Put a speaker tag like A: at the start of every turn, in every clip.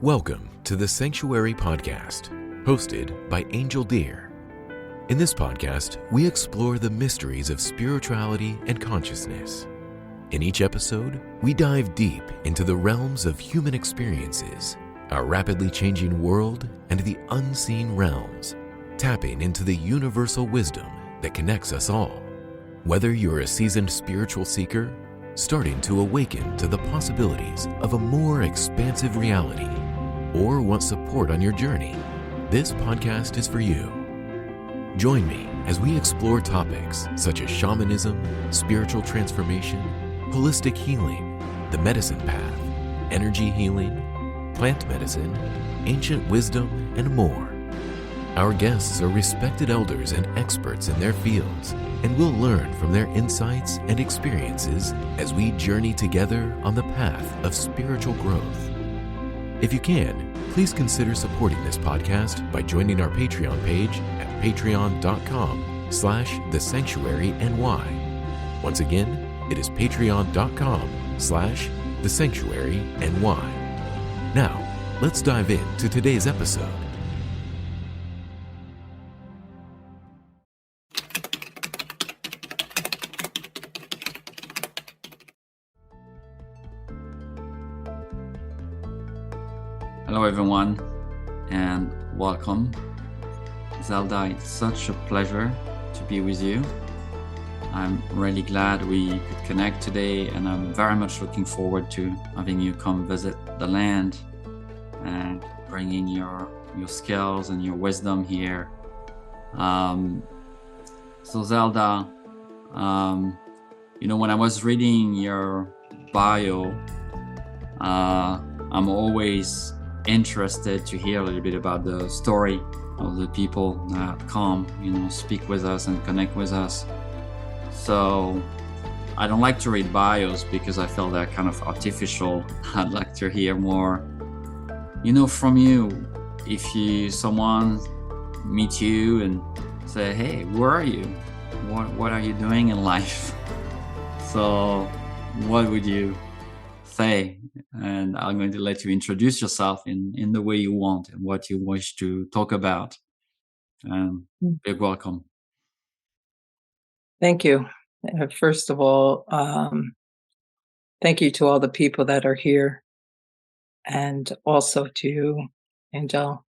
A: Welcome to the Sanctuary Podcast, hosted by Angel Deer. In this podcast, we explore the mysteries of spirituality and consciousness. In each episode, we dive deep into the realms of human experiences, our rapidly changing world, and the unseen realms, tapping into the universal wisdom that connects us all. Whether you're a seasoned spiritual seeker, starting to awaken to the possibilities of a more expansive reality, or want support on your journey, this podcast is for you. Join me as we explore topics such as shamanism, spiritual transformation, holistic healing, the medicine path, energy healing, plant medicine, ancient wisdom, and more. Our guests are respected elders and experts in their fields, and we'll learn from their insights and experiences as we journey together on the path of spiritual growth. If you can, please consider supporting this podcast by joining our Patreon page at patreon.com/thesanctuaryny. Once again, it is patreon.com/thesanctuaryny. Now, let's dive into today's episode.
B: Hello everyone and welcome. Zelda, it's such a pleasure to be with you. I'm really glad we could connect today, and I'm very much looking forward to having you come visit the land and bringing your skills and your wisdom here. So Zelda, when I was reading your bio, I'm always interested to hear a little bit about the story of the people that come, speak with us and connect with us. So I don't like to read bios because I feel they're kind of artificial. I'd like to hear more, from you. If someone meet you and say, hey, who are you? What are you doing in life? So what would you say? And I'm going to let you introduce yourself in the way you want and what you wish to talk about. Big welcome.
C: Thank you. First of all, thank you to all the people that are here, and also to you, Angel.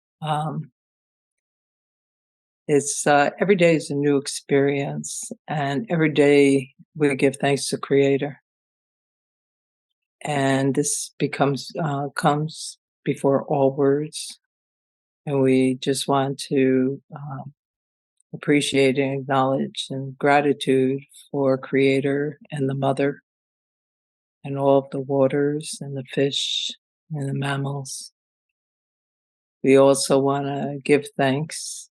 C: It's every day is a new experience, and every day we give thanks to Creator. And this comes before all words, and we just want to appreciate and acknowledge and gratitude for Creator and the Mother and all of the waters and the fish and the mammals. We also want to give thanks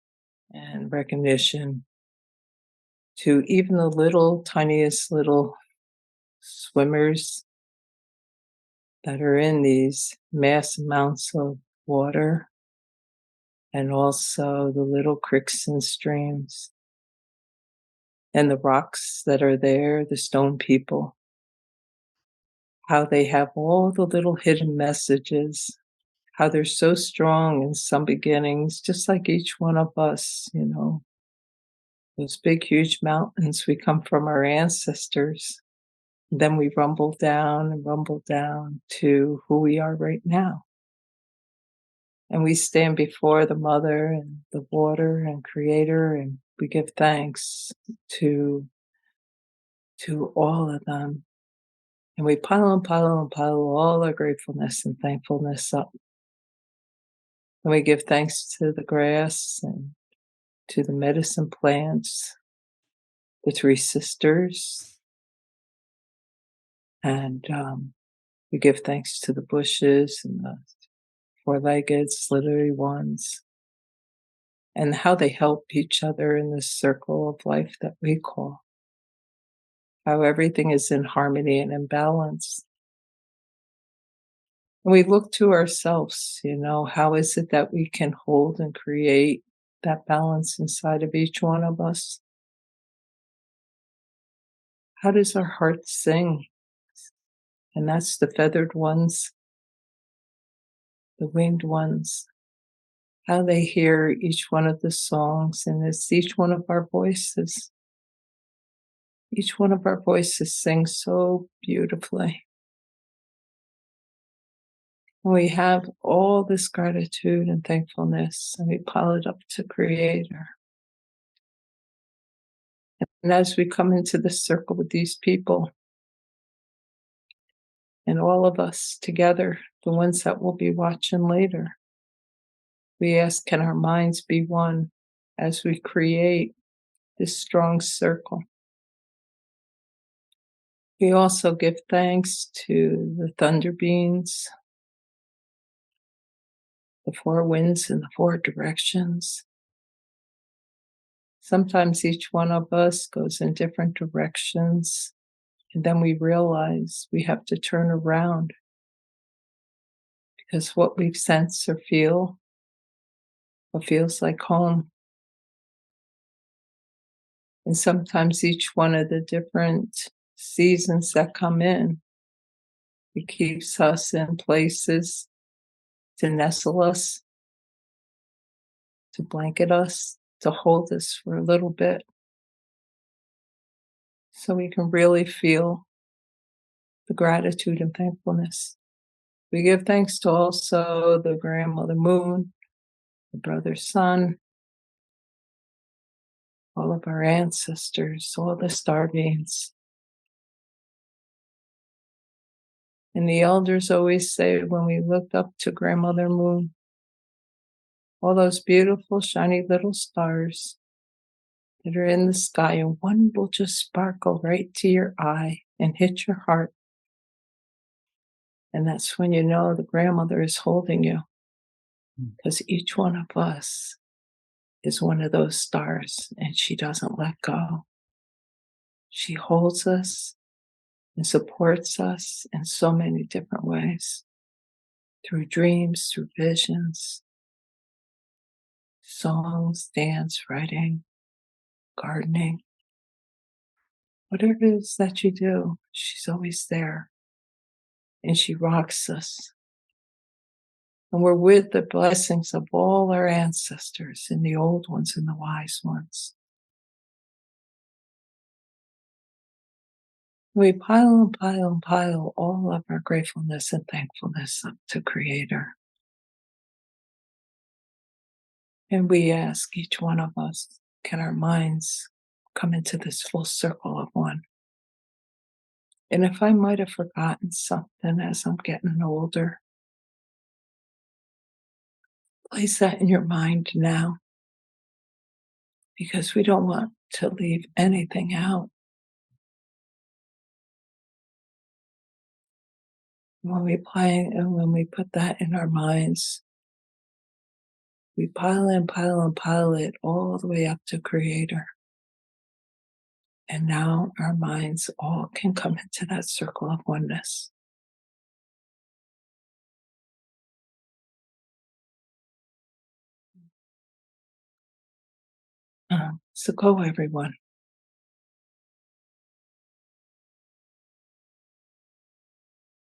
C: and recognition to even the tiniest little swimmers that are in these mass amounts of water, and also the little creeks and streams, and the rocks that are there, the stone people, how they have all the little hidden messages, how they're so strong in some beginnings, just like each one of us, those big, huge mountains, we come from our ancestors. Then we rumble down to who we are right now. And we stand before the Mother and the water and Creator, and we give thanks to all of them. And we pile all our gratefulness and thankfulness up. And we give thanks to the grass and to the medicine plants, the three sisters, and we give thanks to the bushes and the four-legged, slithery ones, and how they help each other in this circle of life that we call. How everything is in harmony and in balance. And we look to ourselves, how is it that we can hold and create that balance inside of each one of us? How does our heart sing? And that's the feathered ones. the winged ones, how they hear each one of the songs, and it's each one of our voices. Each one of our voices sings so beautifully. We have all this gratitude and thankfulness, and we pile it up to Creator. And as we come into this circle with these people, and all of us together, the ones that will be watching later, we ask, can our minds be one as we create this strong circle? We also give thanks to the thunder beings, the four winds in the four directions. Sometimes each one of us goes in different directions, and then we realize we have to turn around because what we sense or feel, what feels like home. And sometimes each one of the different seasons that come in, it keeps us in places to nestle us, to blanket us, to hold us for a little bit, so we can really feel the gratitude and thankfulness. We give thanks to also the grandmother moon, the brother sun, all of our ancestors, all the star beings. And the elders always say when we look up to grandmother moon, all those beautiful shiny little stars that are in the sky, and one will just sparkle right to your eye and hit your heart. And that's when you know the grandmother is holding you, because each one of us is one of those stars, and she doesn't let go. She holds us and supports us in so many different ways, through dreams, through visions, songs, dance, writing, gardening. Whatever it is that you do, she's always there, and she rocks us. And we're with the blessings of all our ancestors, and the old ones and the wise ones. We pile and pile and pile all of our gratefulness and thankfulness up to Creator. And we ask each one of us, can our minds come into this full circle of one? And if I might have forgotten something as I'm getting older, place that in your mind now, because we don't want to leave anything out. When we put that in our minds, we pile and pile and pile it all the way up to Creator. And now our minds all can come into that circle of oneness. So go, everyone.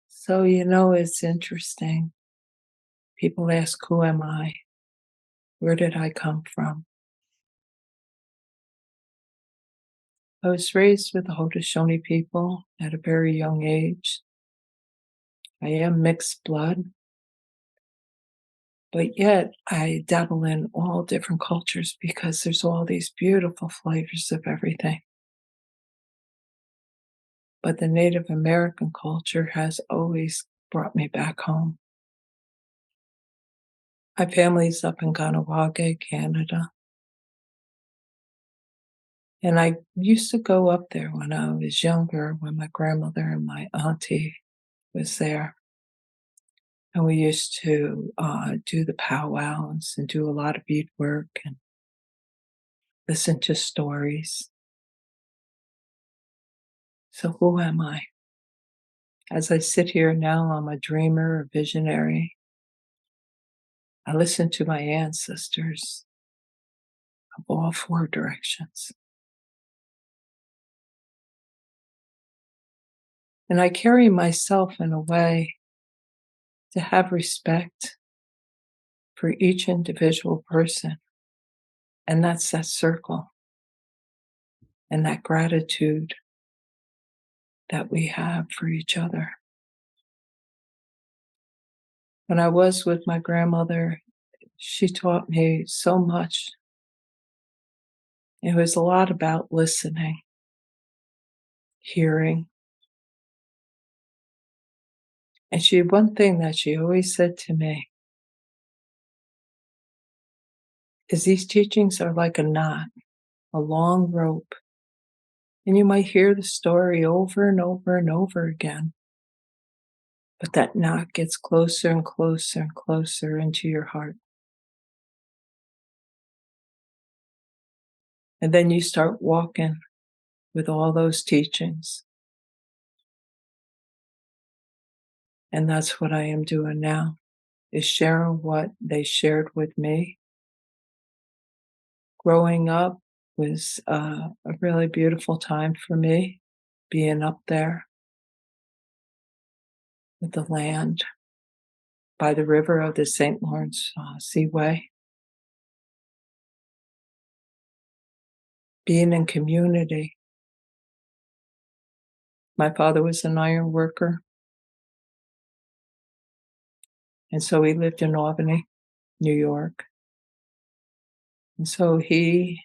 C: So, it's interesting. People ask, who am I? Where did I come from? I was raised with the Haudenosaunee people at a very young age. I am mixed blood, but yet I dabble in all different cultures because there's all these beautiful flavors of everything. But the Native American culture has always brought me back home. My family's up in Kahnawaka, Canada. And I used to go up there when I was younger, when my grandmother and my auntie was there. And we used to do the powwows and do a lot of beadwork and listen to stories. So who am I? As I sit here now, I'm a dreamer, a visionary. I listen to my ancestors of all four directions. And I carry myself in a way to have respect for each individual person. And that's that circle and that gratitude that we have for each other. When I was with my grandmother, she taught me so much. It was a lot about listening, hearing. And one thing that she always said to me is these teachings are like a knot, a long rope. And you might hear the story over and over and over again. But that knot gets closer and closer and closer into your heart. And then you start walking with all those teachings. And that's what I am doing now, is sharing what they shared with me. Growing up was a really beautiful time for me, being up there with the land by the river of the St. Lawrence Seaway. Being in community. My father was an iron worker. And so he lived in Albany, New York. And so he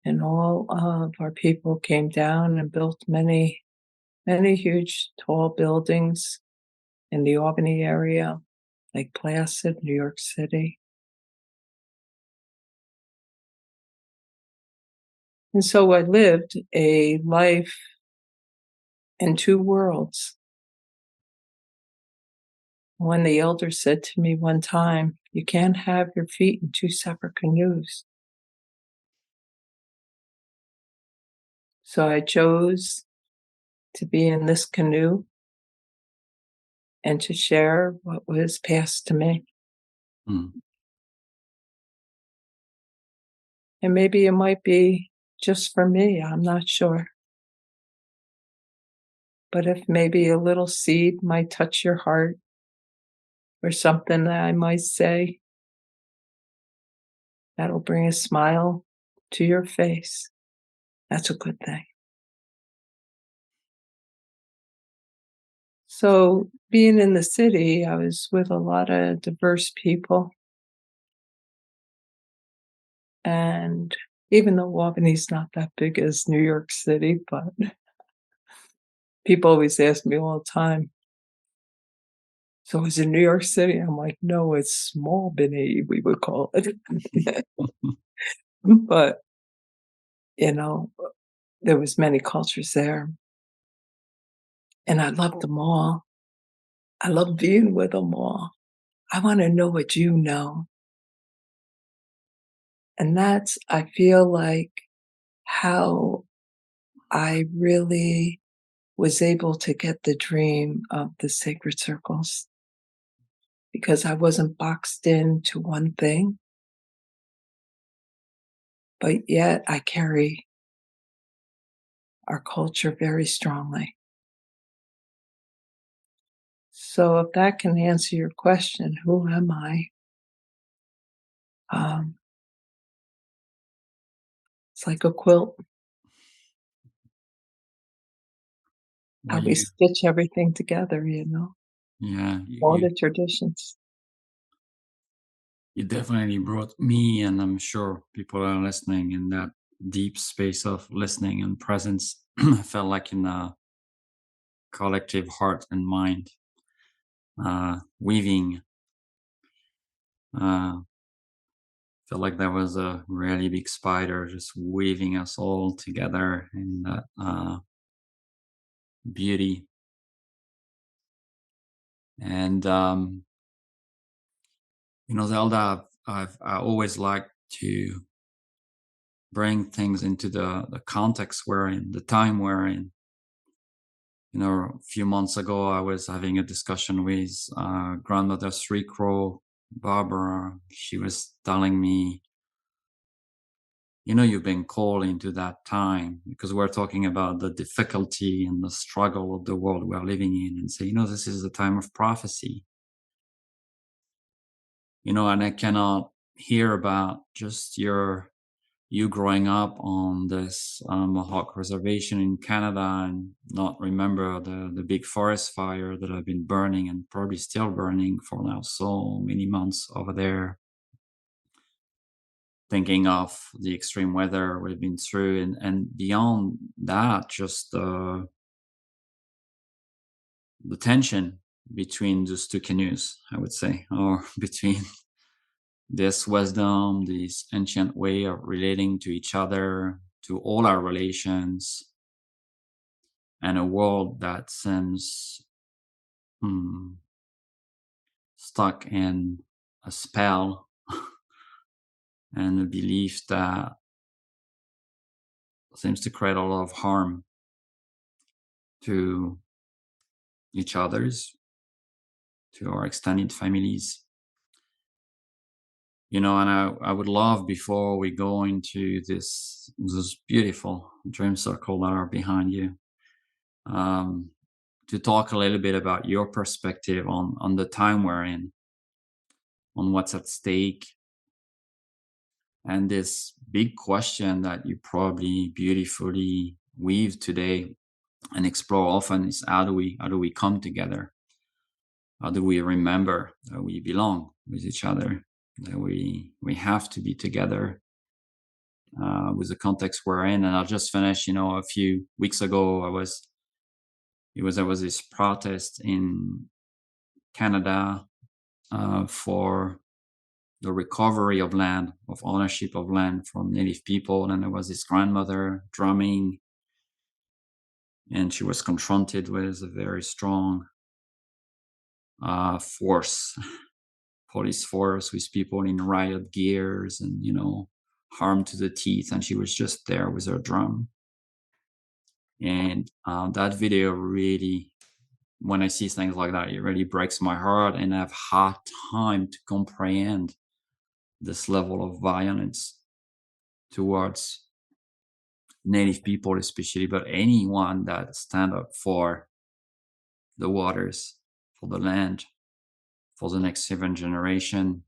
C: and all of our people came down and built many, many huge, tall buildings in the Albany area, Lake Placid, New York City. And so I lived a life in two worlds. When the elder said to me one time, "You can't have your feet in two separate canoes." So I chose to be in this canoe and to share what was passed to me.
B: Mm.
C: And maybe it might be just for me, I'm not sure. But if maybe a little seed might touch your heart or something that I might say, that'll bring a smile to your face. That's a good thing. So being in the city, I was with a lot of diverse people. And even though Albany's not that big as New York City, but people always ask me all the time, "So is it New York City?" I'm like, "No, it's small Albany, we would call it." But, you know, there was many cultures there, and I loved them all. I love being with them all. I wanna know what you know. And that's, I feel like, how I really was able to get the dream of the sacred circles, because I wasn't boxed into one thing, but yet I carry our culture very strongly. So if that can answer your question, who am I? Um, it's like a quilt,
B: Well,
C: how we stitch everything together,
B: yeah,
C: all the traditions.
B: you definitely brought me, and I'm sure people are listening in that deep space of listening and presence. I felt like in a collective heart and mind, weaving. Uh, felt like there was a really big spider just weaving us all together in that beauty. And Zelda, I always like to bring things into the context we're in, the time we're in. A few months ago, I was having a discussion with grandmother Three Crow, Barbara. She was telling me, you've been called into that time, because we're talking about the difficulty and the struggle of the world we're living in, and say, this is the time of prophecy. and I cannot hear about just you growing up on this Mohawk reservation in Canada and not remember the big forest fire that have been burning and probably still burning for now so many months over there. Thinking of the extreme weather we've been through, and beyond that, just the tension between those two canoes, I would say, or between this wisdom, this ancient way of relating to each other, to all our relations, and a world that seems hmm, stuck in a spell and a belief that seems to create a lot of harm to each other's, to our extended families. And I would love, before we go into this beautiful dream circle that are behind you, um, to talk a little bit about your perspective on the time we're in, on what's at stake, and this big question that you probably beautifully weave today and explore often is how do we come together? How do we remember that we belong with each other? That we have to be together with the context we're in. And I just finished, a few weeks ago, there was this protest in Canada for the recovery of land, of ownership of land from Native people. And there was this grandmother drumming, and she was confronted with a very strong force, police force, with people in riot gears and, harmed to the teeth. And she was just there with her drum. And that video really, when I see things like that, it really breaks my heart. And I've had time to comprehend this level of violence towards Native people, especially, but anyone that stand up for the waters, for the land, for the next 7 generation.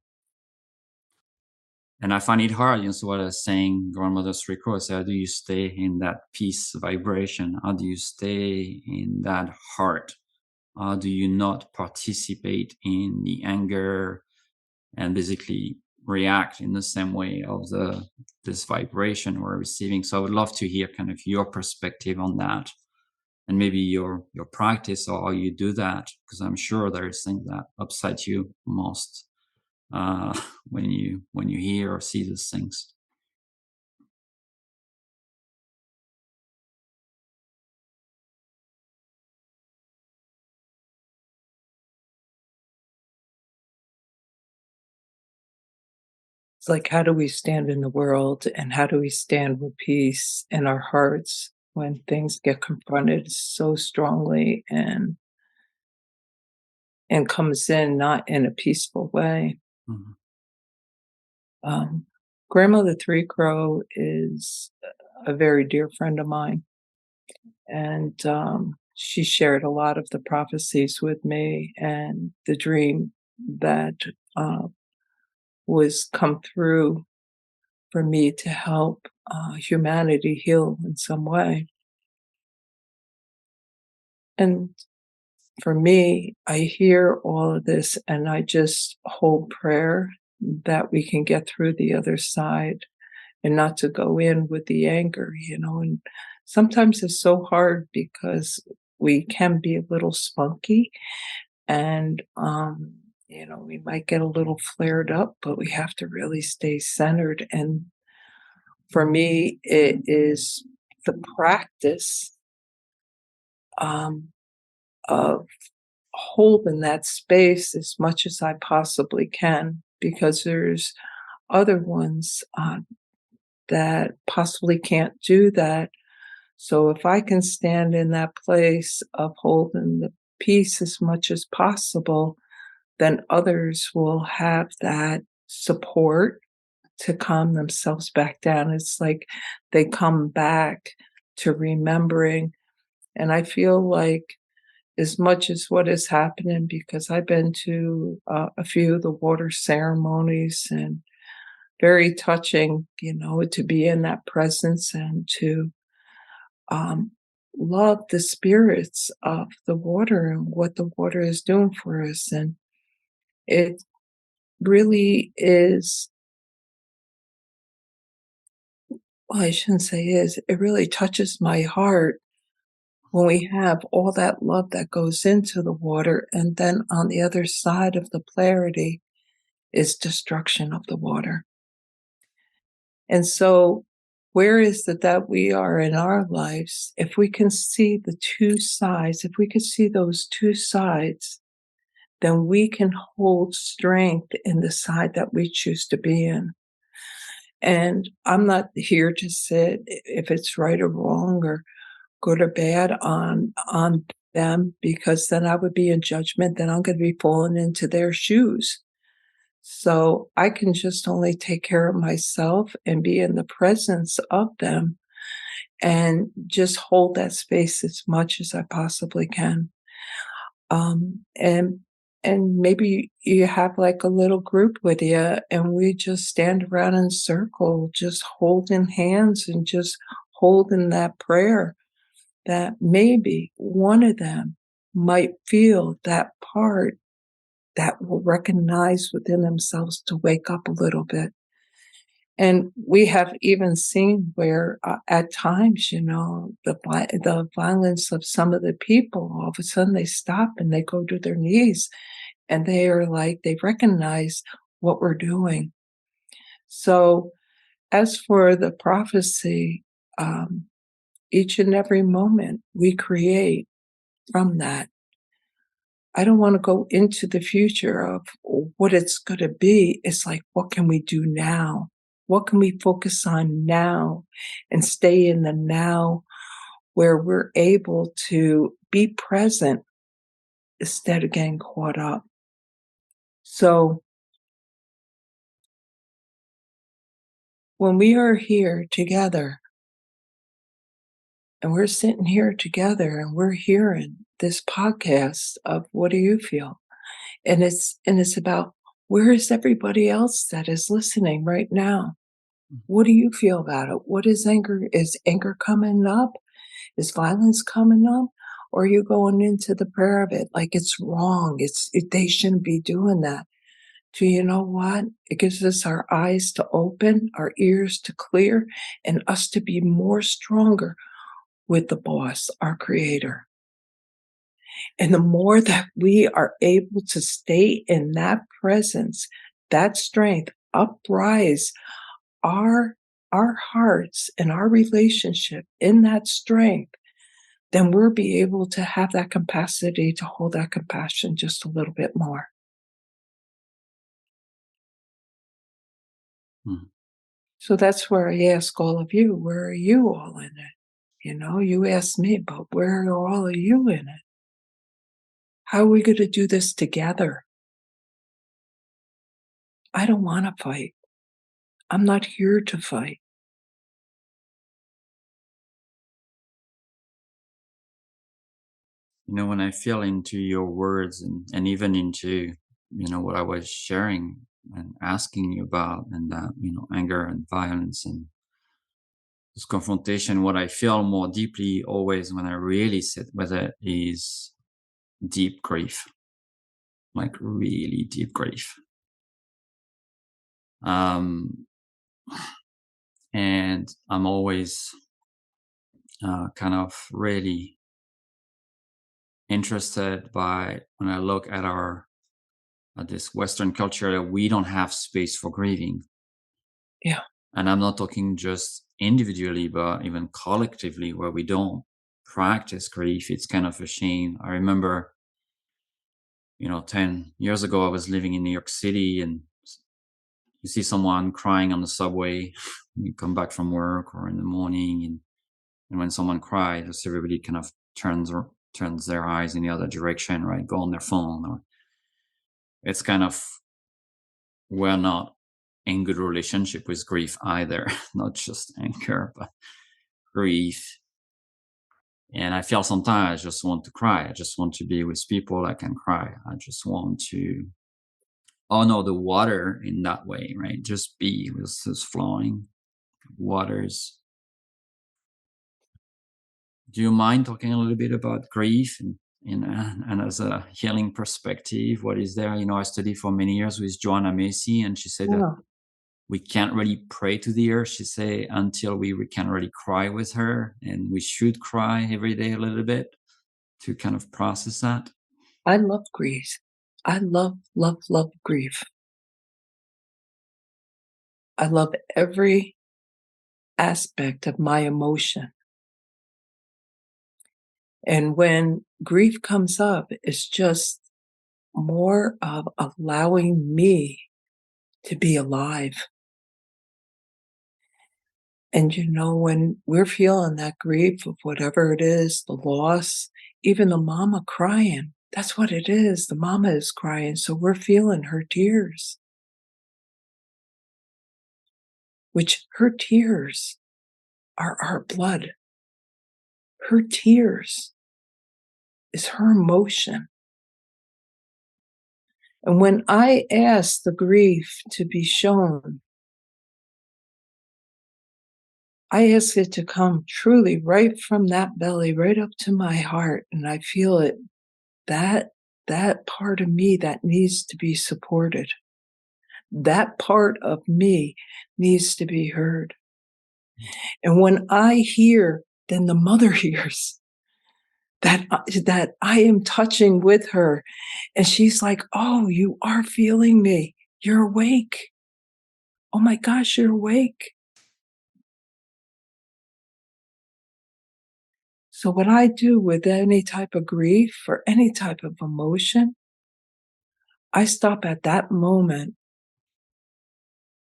B: And I find it hard, so what I was saying, grandmother's request, how do you stay in that peace vibration? How do you stay in that heart? How do you not participate in the anger and basically react in the same way of this vibration we're receiving? So I would love to hear kind of your perspective on that, and maybe your practice or how you do that, because I'm sure there's things that upset you most when you hear or see these things.
C: It's like, how do we stand in the world and how do we stand with peace in our hearts when things get confronted so strongly and comes in not in a peaceful way?
B: Mhm.
C: Um, Grandmother Three Crow is a very dear friend of mine, and she shared a lot of the prophecies with me and the dream that uh, was come through for me to help humanity heal in some way. And for me, I hear all of this and I just hold prayer that we can get through the other side and not to go in with the anger. And sometimes it's so hard because we can be a little spunky and, we might get a little flared up, but we have to really stay centered. And for me, it is the practice um, of holding that space as much as I possibly can, because there's other ones that possibly can't do that. So if I can stand in that place of holding the peace as much as possible, then others will have that support to calm themselves back down. It's like they come back to remembering. And I feel like as much as what is happening, because I've been to a few of the water ceremonies, and very touching, to be in that presence and to um, love the spirits of the water and what the water is doing for us. And it really is, well, I shouldn't say is, it really touches my heart when we have all that love that goes into the water, and then on the other side of the polarity is destruction of the water. And so, where is it that we are in our lives? If we can see the two sides, if we could see those two sides, then we can hold strength in the side that we choose to be in. And I'm not here to say if it's right or wrong or good or bad on them, because then I would be in judgment, then I'm going to be falling into their shoes. So I can just only take care of myself and be in the presence of them and just hold that space as much as I possibly can. Um, and and maybe you have like a little group with you, and we just stand around in circle, just holding hands and just holding that prayer that maybe one of them might feel that part that will recognize within themselves to wake up a little bit. And we have even seen where, at times, the violence of some of the people, all of a sudden they stop and they go to their knees, and they are like, they recognize what we're doing. So, as for the prophecy, each and every moment we create from that. I don't want to go into the future of what it's going to be. It's like, what can we do now? What can we focus on now and stay in the now, where we're able to be present instead of getting caught up? So when we are here together and we're sitting here together and we're hearing this podcast of what do you feel? And it's about, where is everybody else that is listening right now? What do you feel about it? What is anger? Is anger coming up? Is violence coming up? Or are you going into the prayer of it like it's wrong? They shouldn't be doing that. Do you know what? It gives us our eyes to open, our ears to clear, and us to be more stronger with the boss, our creator. And the more that we are able to stay in that presence, that strength, uprise our hearts and our relationship in that strength, then we'll be able to have that capacity to hold that compassion just a little bit more.
B: Mhm.
C: So that's where I ask all of you, where are you all in it? You asked me, but where are all of you in it? How are we going to do this together? I don't want to fight. I'm not here to fight.
B: When I feel into your words and even into, what I was sharing and asking you about, and that, anger and violence and this confrontation, what I feel more deeply always when I really sit with it is deep grief, like really deep grief. Um, and I'm always kind of really interested by when I look at this Western culture, that we don't have space for grieving.
C: Yeah.
B: And I'm not talking just individually, but even collectively, where we don't practice grief. It's kind of a shame. I remember, 10 years ago, I was living in New York City, and you see someone crying on the subway, you come back from work or in the morning, and when someone cries, just everybody kind of turns their eyes in the other direction, right? Go on their phone. Or it's kind of, we're not in good relationship with grief either. Not just anger, but grief And I feel sometimes I just want to cry. I just want to be with people I can cry. I just want to honor the water in that way, right? Just be with this flowing waters. Do you mind talking a little bit about grief and as a healing perspective, what is there? I studied for many years with Joanna Macy, and she said that
C: Yeah.
B: we can't really pray to the earth, she said, until we can really cry with her, and we should cry every day a little bit to kind of process that.
C: I love grief. I love, love, love grief. I love every aspect of my emotion. And when grief comes up, it's just more of allowing me to be alive. And when we're feeling that grief of whatever it is, the loss, even the mama crying, that's what it is. The mama is crying, so we're feeling her tears, which her tears are our blood. Her tears is her emotion. And when I ask the grief to be shown, I ask it to come truly right from that belly, right up to my heart, and I feel it, that part of me that needs to be supported. That part of me needs to be heard. And when I hear, then the mother hears that I am touching with her, and she's like, "Oh, you are feeling me. You're awake. Oh my gosh, you're awake." So what I do with any type of grief or any type of emotion, I stop at that moment,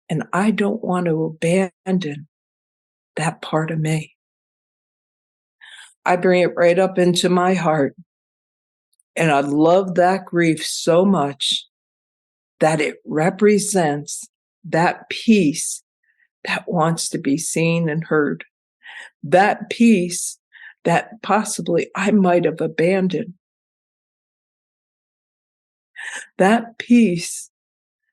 C: and I don't want to abandon that part of me. I bring it right up into my heart, and I love that grief so much that it represents that peace that wants to be seen and heard, that peace that possibly I might have abandoned, that peace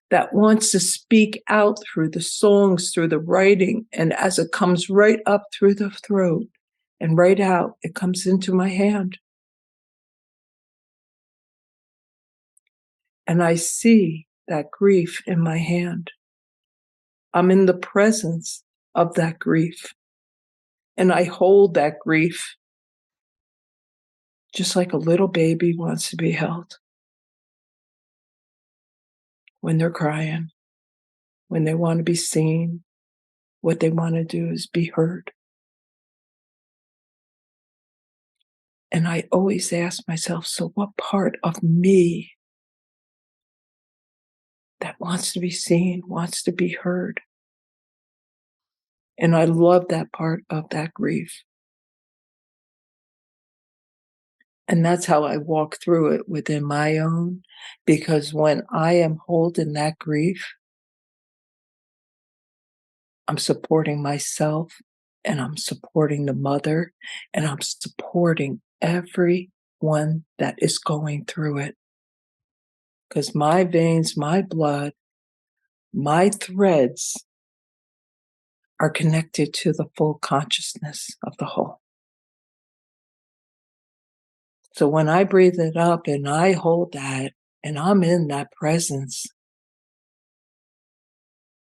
C: that wants to speak out through the songs, through the writing, and as it comes right up through the throat and right out, it comes into my hand. And I see that grief in my hand. I'm in the presence of that grief. And I hold that grief just like a little baby wants to be held when they're crying, when they want to be seen. What they want to do is be heard. And I always ask myself, so what part of me that wants to be seen, wants to be heard? And I love that part of that grief. And that's how I walk through it within my own, because when I am holding that grief, I'm supporting myself, and I'm supporting the mother, and I'm supporting everyone that is going through it. Because my veins, my blood, my threads are connected to the full consciousness of the whole. So when I breathe it up and I hold that and I'm in that presence,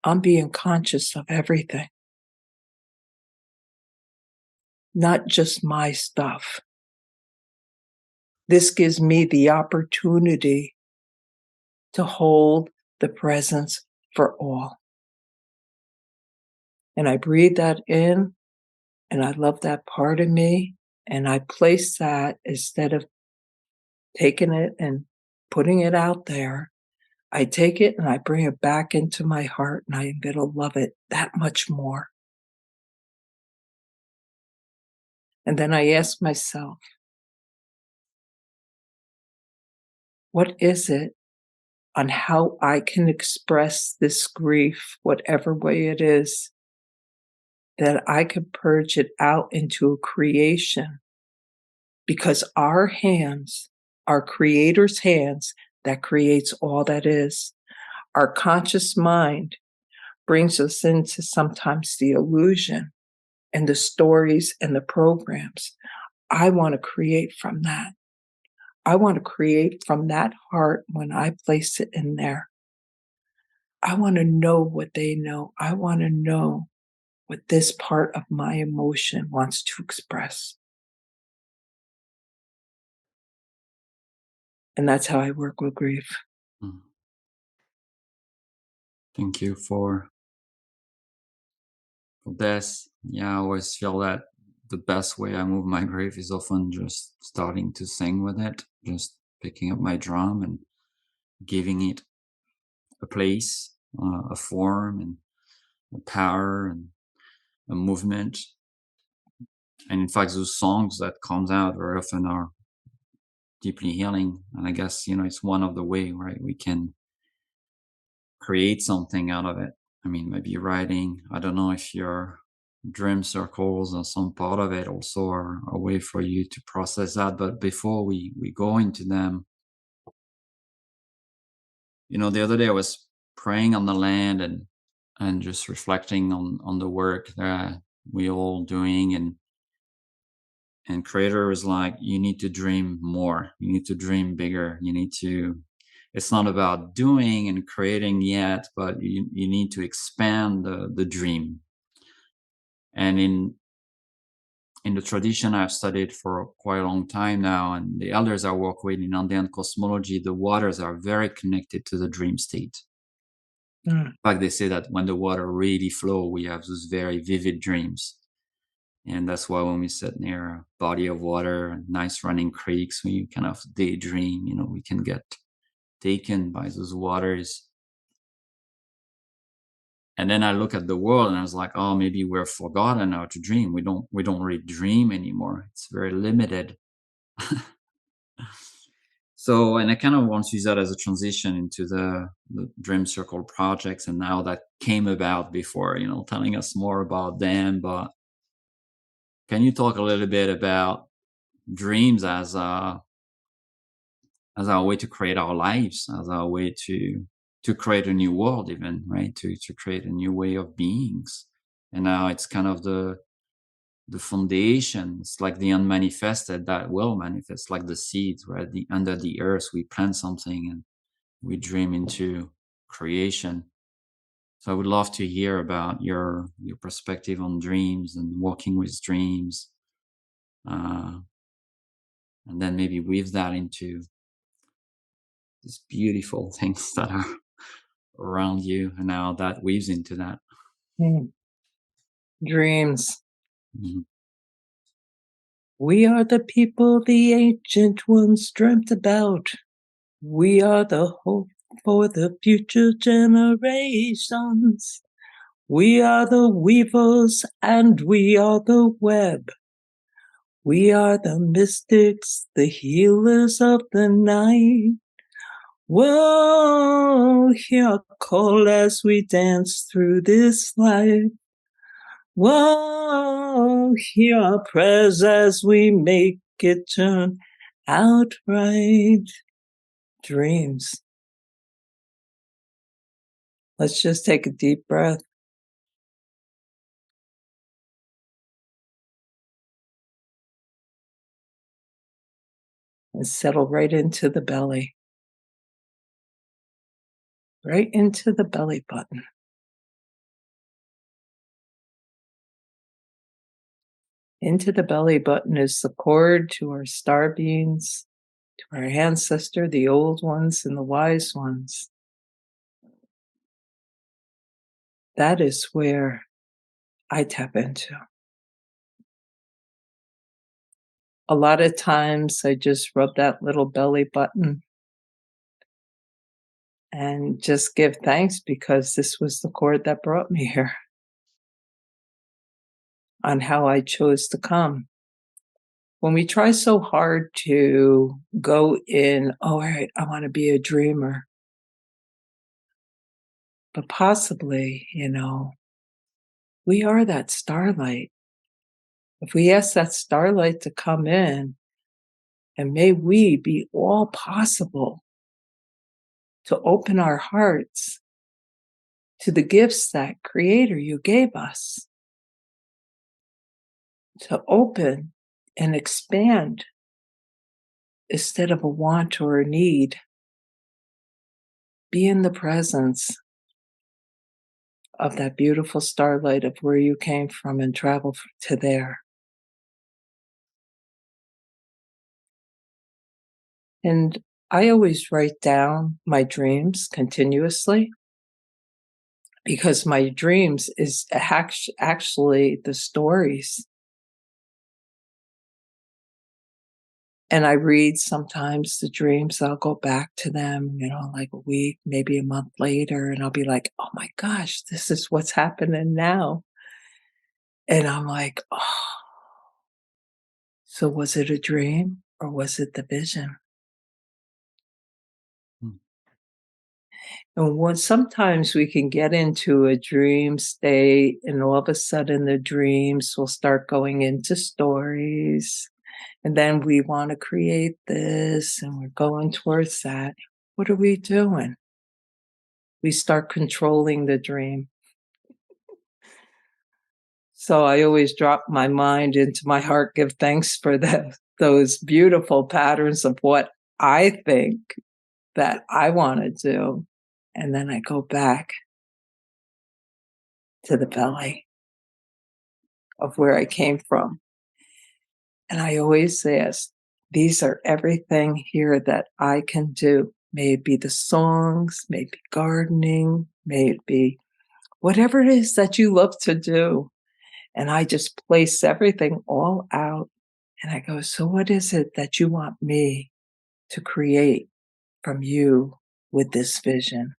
C: I'm being conscious of everything, not just my stuff. This gives me the opportunity to hold the presence for all. And I breathe that in, and I love that part of me, and I place that instead of taking it and putting it out there. I take it and I bring it back into my heart, and I am going to love it that much more. And then I ask myself, what is it on how I can express this grief, whatever way it is, that I could purge it out into a creation because our hands, our Creator's hands, that creates all that is. Our conscious mind brings us into sometimes the illusion and the stories and the programs. I want to create from that. I want to create from that heart when I place it in there. I want to know what they know. I want to know what this part of my emotion wants to express. And that's how I work with grief.
B: Mm. Thank you for this. Yeah, I always feel that the best way I move my grief is often just starting to sing with it, just picking up my drum and giving it a place, a form, and a power, and a movement. And in fact, those songs that comes out very often are deeply healing. And I guess, it's one of the way, right? We can create something out of it. I mean, maybe writing. I don't know if your dream circles or some part of it also are a way for you to process that. But before we go into them, the other day I was praying on the land and just reflecting on the work that we all doing, and creator is like, you need to dream more, you need to dream bigger, it's not about doing and creating yet, but you need to expand the dream. And in the tradition I've studied for quite a long time now, and the elders I work with in Andean cosmology, the waters are very connected to the dream state. In fact, they say that when the water really flow, we have those very vivid dreams. And that's why when we sit near a body of water, nice running creeks, we kind of daydream, we can get taken by those waters. And then I look at the world and I was like, oh, maybe we're forgotten how to dream. We don't really dream anymore. It's very limited. So, and I kind of want to use that as a transition into the Dream Circle projects and how that came about before, telling us more about them. But can you talk a little bit about dreams as our way to create our lives, as our way to create a new world, even, right? To create a new way of beings. And now it's kind of the foundation. It's like the unmanifested that will manifest, like the seeds, right? Under the earth, we plant something and we dream into creation. So I would love to hear about your perspective on dreams and working with dreams. And then maybe weave that into these beautiful things that are around you, and how that weaves into that.
C: Dreams.
B: Mhm.
C: We are the people the ancient ones dreamt about. We are the hope for the future generations. We are the weavers and we are the web. We are the mystics, the healers of the night. Whoa, hear our call as we dance through this life. Whoa, hear our prayers as we make it turn out right. Dreams. Let's just take a deep breath. And settle right into the belly. Right into the belly button. Into the belly button is the cord to our star beings, to our ancestor, the old ones and the wise ones. That is where I tap into. A lot of times I just rub that little belly button and just give thanks, because this was the cord that brought me here, on how I chose to come. When we try so hard to go in, all right, I want to be a dreamer, but possibly, we are that starlight. If we ask that starlight to come in, And may we be all possible to open our hearts to the gifts that Creator you gave us, to open and expand instead of a want or a need. Be in the presence of that beautiful starlight of where you came from and travel to there. And I always write down my dreams continuously because my dreams is actually the stories. And I read sometimes the dreams, I'll go back to them, like a week, maybe a month later, and I'll be like, oh my gosh, this is what's happening now. And I'm like, oh, so was it a dream or was it the vision?
B: Hmm.
C: And sometimes we can get into a dream state, and all of a sudden the dreams will start going into stories. And then we want to create this, and we're going towards that. What are we doing? We start controlling the dream. So I always drop my mind into my heart, give thanks for those beautiful patterns of what I think that I want to do. And then I go back to the belly of where I came from. And I always ask, these are everything here that I can do. May it be the songs, may it be gardening, may it be whatever it is that you love to do. And I just place everything all out. And I go, so what is it that you want me to create from you with this vision?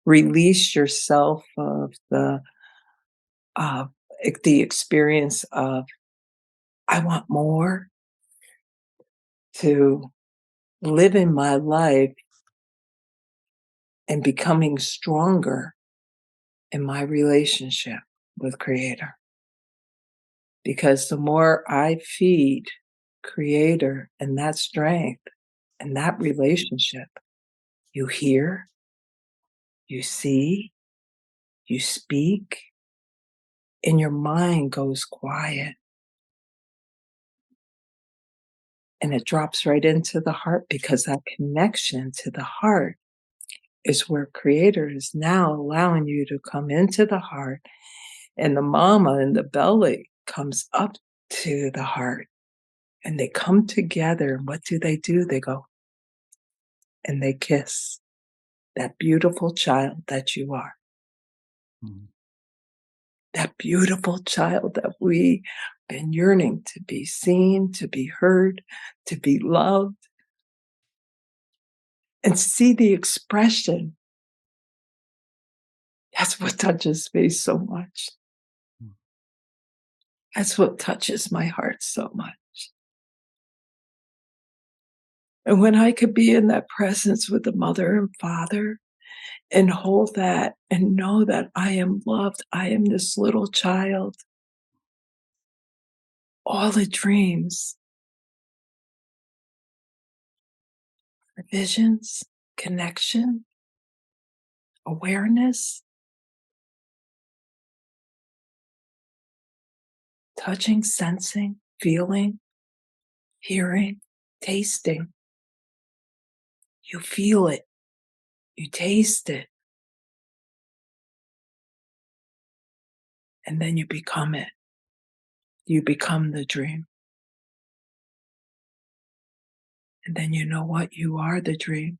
C: Release yourself of uh, the experience of, I want more, to living my life and becoming stronger in my relationship with Creator. Because the more I feed Creator and that strength and that relationship, you hear, you see, you speak, and your mind goes quiet. And it drops right into the heart, because that connection to the heart is where Creator is now allowing you to come into the heart, and the mama in the belly comes up to the heart, and they come together. And what do? They go and they kiss that beautiful child that you are.
B: Hmm.
C: That beautiful child that we've been yearning to be seen, to be heard, to be loved, and see the expression. That's what touches me so much. That's what touches my heart so much. And when I could be in that presence with the mother and father and hold that and know that I am loved, I am this little child, all the dreams, visions, connection, awareness, touching, sensing, feeling, hearing, tasting. You feel it. You taste it. And then you become it. You become the dream. And then you know what? You are the dream.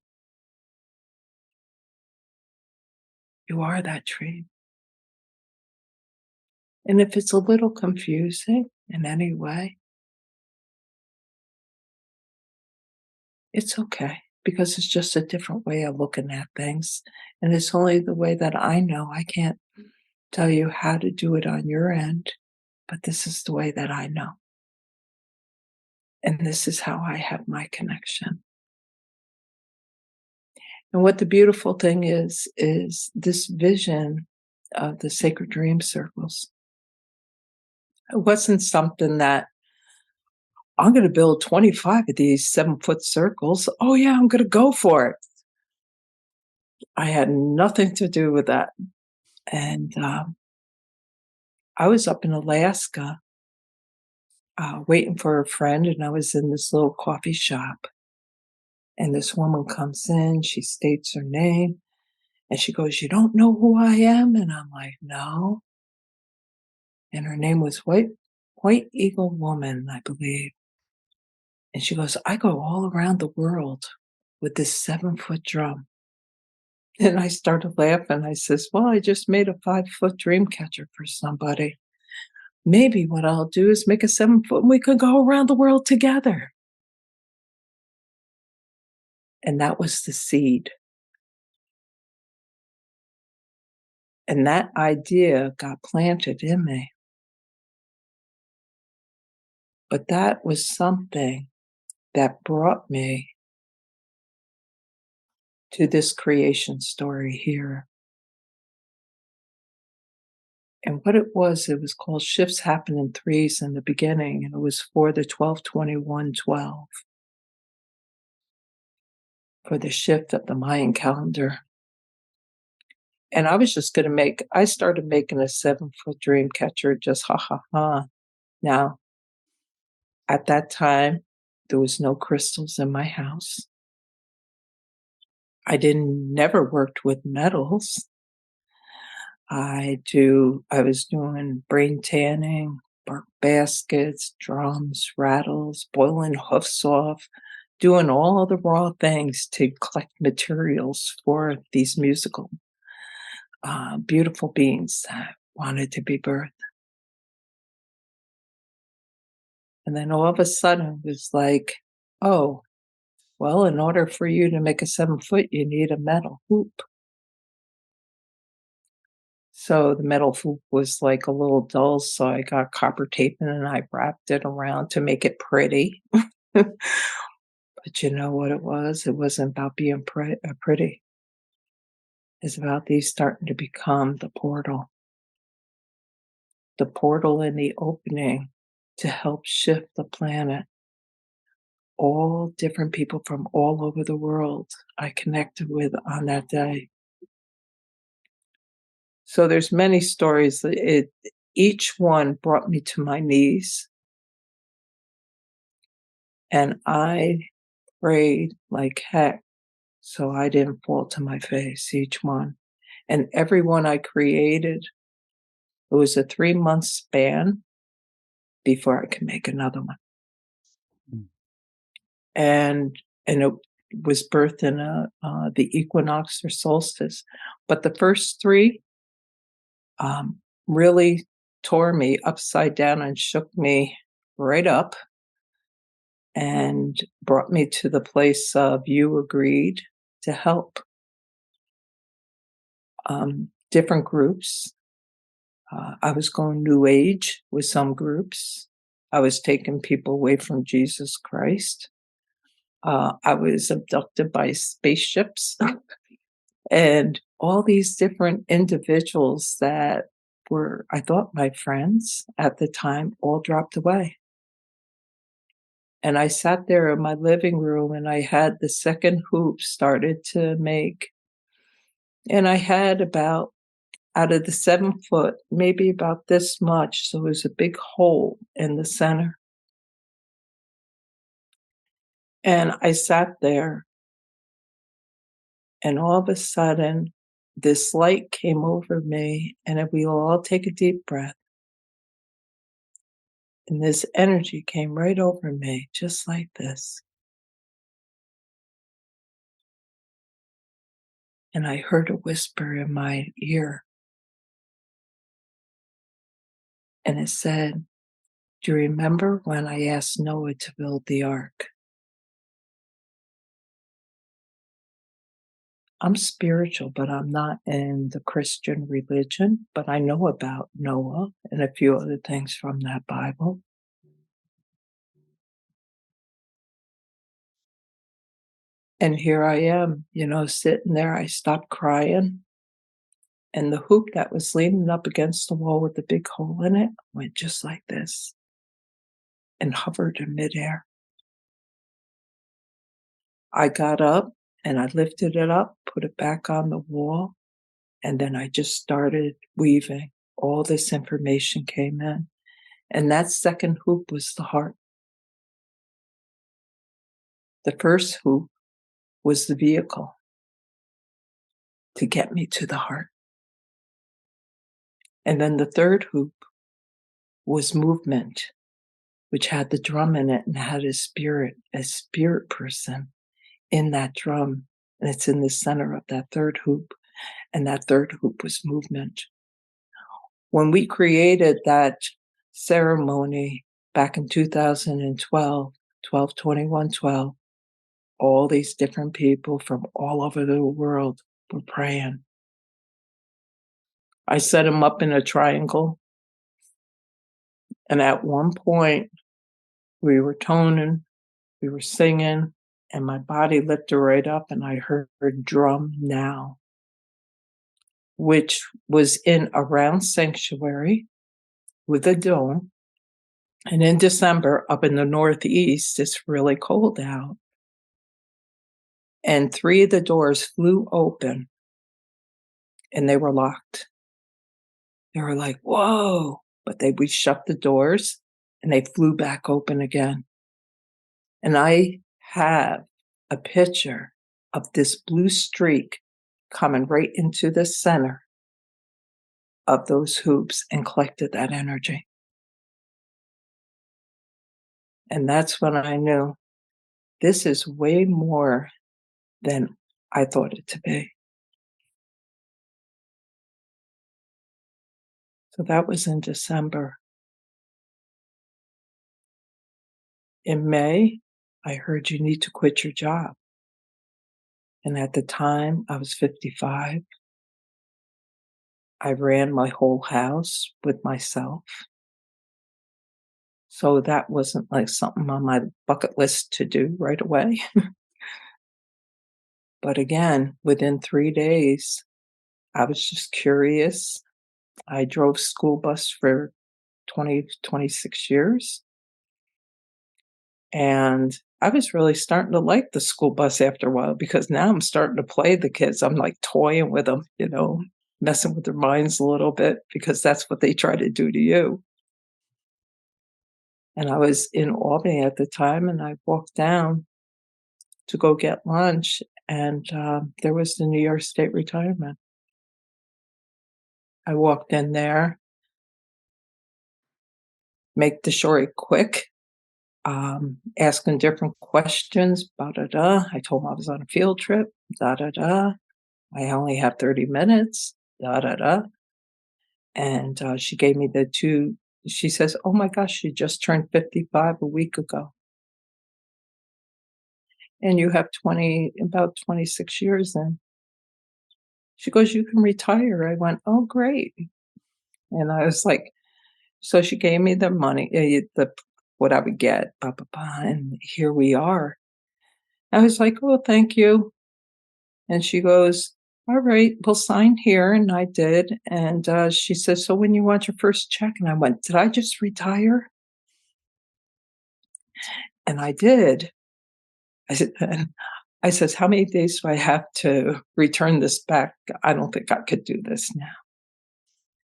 C: You are that dream. And if it's a little confusing in any way, it's okay, because it's just a different way of looking at things. And it's only the way that I know. I can't tell you how to do it on your end, but this is the way that I know. And this is how I have my connection. And what the beautiful thing is this vision of the sacred dream circles. It wasn't something that I'm going to build 25 of these 7-foot circles. Oh, yeah, I'm going to go for it. I had nothing to do with that. And I was up in Alaska waiting for a friend, and I was in this little coffee shop. And this woman comes in, she states her name, and she goes, "You don't know who I am?" And I'm like, "No." And her name was White Eagle Woman, I believe. And she goes, "I go all around the world with this 7-foot drum." And I started laughing. I says, "Well, I just made a 5-foot dream catcher for somebody. Maybe what I'll do is make a 7-foot and we could go around the world together." And that was the seed. And that idea got planted in me. But that was something that brought me to this creation story here. And what it was called Shifts Happen in Threes in the beginning, and it was for the 12/21/12, for the shift of the Mayan calendar. And I was just gonna I started making a 7-foot dream catcher, just ha ha ha. Now, at that time, there was no crystals in my house. I never worked with metals. I was doing brain tanning, bark baskets, drums, rattles, boiling hoofs off, doing all of the raw things to collect materials for these musical, beautiful beings that wanted to be birthed. And then all of a sudden it was like, oh, well, in order for you to make a 7-foot, you need a metal hoop. So the metal hoop was like a little dull, so I got copper tape and I wrapped it around to make it pretty. But you know what it was? It wasn't about being pretty. It's about these starting to become the portal and the opening to help shift the planet. All different people from all over the world I connected with on that day. So there's many stories. Each one brought me to my knees, and I prayed like heck so I didn't fall to my face, each one. And every one I created, it was a 3-month span before I could make another one.
B: Mm.
C: And it was birthed in the equinox or solstice. But the first 3 really tore me upside down and shook me right up and brought me to the place of you agreed to help. Different groups. I was going New Age with some groups. I was taking people away from Jesus Christ. I was abducted by spaceships. And all these different individuals that were, I thought, my friends at the time, all dropped away. And I sat there in my living room and I had the second hoop started to make. And I had about, out of the 7-foot, maybe about this much. So it was a big hole in the center. And I sat there, and all of a sudden, this light came over me, and if we all take a deep breath, and this energy came right over me, just like this. And I heard a whisper in my ear, and it said, "Do you remember when I asked Noah to build the ark?" I'm spiritual, but I'm not in the Christian religion, but I know about Noah and a few other things from that Bible. And here I am, sitting there. I stopped crying, and the hoop that was leaning up against the wall with the big hole in it went just like this. and hovered in midair. I got up and I lifted it up, put it back on the wall, and then I just started weaving. All this information came in. And that second hoop was the heart. The first hoop was the vehicle to get me to the heart. And then the third hoop was movement, which had the drum in it and had a spirit person in that drum. And it's in the center of that third hoop. And that third hoop was movement. When we created that ceremony back in 2012, 12/21/12, all these different people from all over the world were praying. I set them up in a triangle. And at one point, we were toning, we were singing, and my body lifted right up and I heard drum now, which was in a round sanctuary with a dome. And in December, up in the Northeast, it's really cold out. And 3 of the doors flew open and they were locked. They were like, whoa, but we shut the doors and they flew back open again. And I have a picture of this blue streak coming right into the center of those hoops and collected that energy. And that's when I knew this is way more than I thought it to be. So that was in December. In May, I heard you need to quit your job. And at the time, I was 55. I ran my whole house with myself. So that wasn't like something on my bucket list to do right away. But again, within 3 days, I was just curious. I drove school bus for 26 years. And I was really starting to like the school bus after a while because now I'm starting to play the kids. I'm like toying with them, messing with their minds a little bit because that's what they try to do to you. And I was in Albany at the time and I walked down to go get lunch and there was the New York State retirement. I walked in there, make the story quick, asking different questions, da-da-da. I told them I was on a field trip, da-da-da. I only have 30 minutes, da-da-da. And she gave me the 2. She says, oh my gosh, you just turned 55 a week ago. And you have about 26 years in. She goes, you can retire. I went, oh, great. And I was like, so she gave me the money, what I would get, and here we are. I was like, oh, thank you. And she goes, all right, we'll sign here. And I did. And she says, so when you want your first check? And I went, did I just retire? And I did. I says, how many days do I have to return this back? I don't think I could do this now.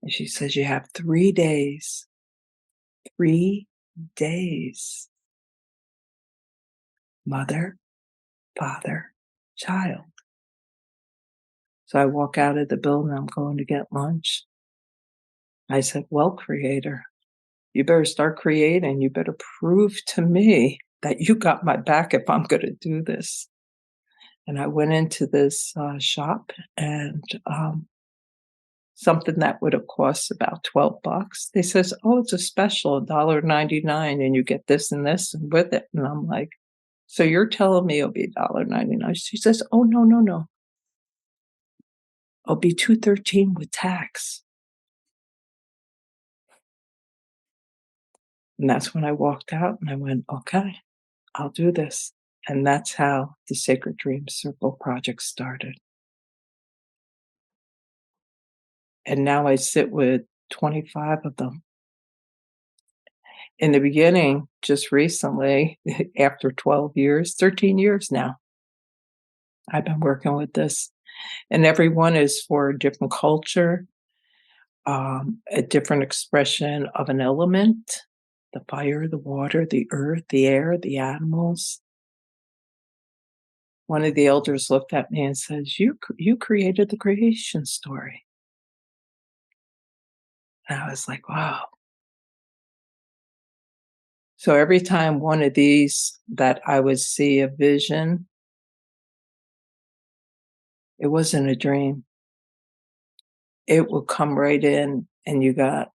C: And she says, you have 3 days. 3 days. Mother, father, child. So I walk out of the building. I'm going to get lunch. I said, well, Creator, you better start creating. You better prove to me that you got my back if I'm going to do this. And I went into this shop and something that would have cost about $12. They says, oh, it's a special, $1.99, and you get this and this and with it. And I'm like, so you're telling me it'll be $1.99? She says, oh, no. It'll be $2.13 with tax. And that's when I walked out and I went, okay, I'll do this. And that's how the Sacred Dreams Circle project started. And now I sit with 25 of them. In the beginning, just recently, after 12 years, 13 years now, I've been working with this, and every one is for a different culture, a different expression of an element, the fire, the water, the earth, the air, the animals. One of the elders looked at me and says, "You created the creation story." And I was like, "Wow." So every time one of these that I would see a vision, it wasn't a dream. It would come right in, and you got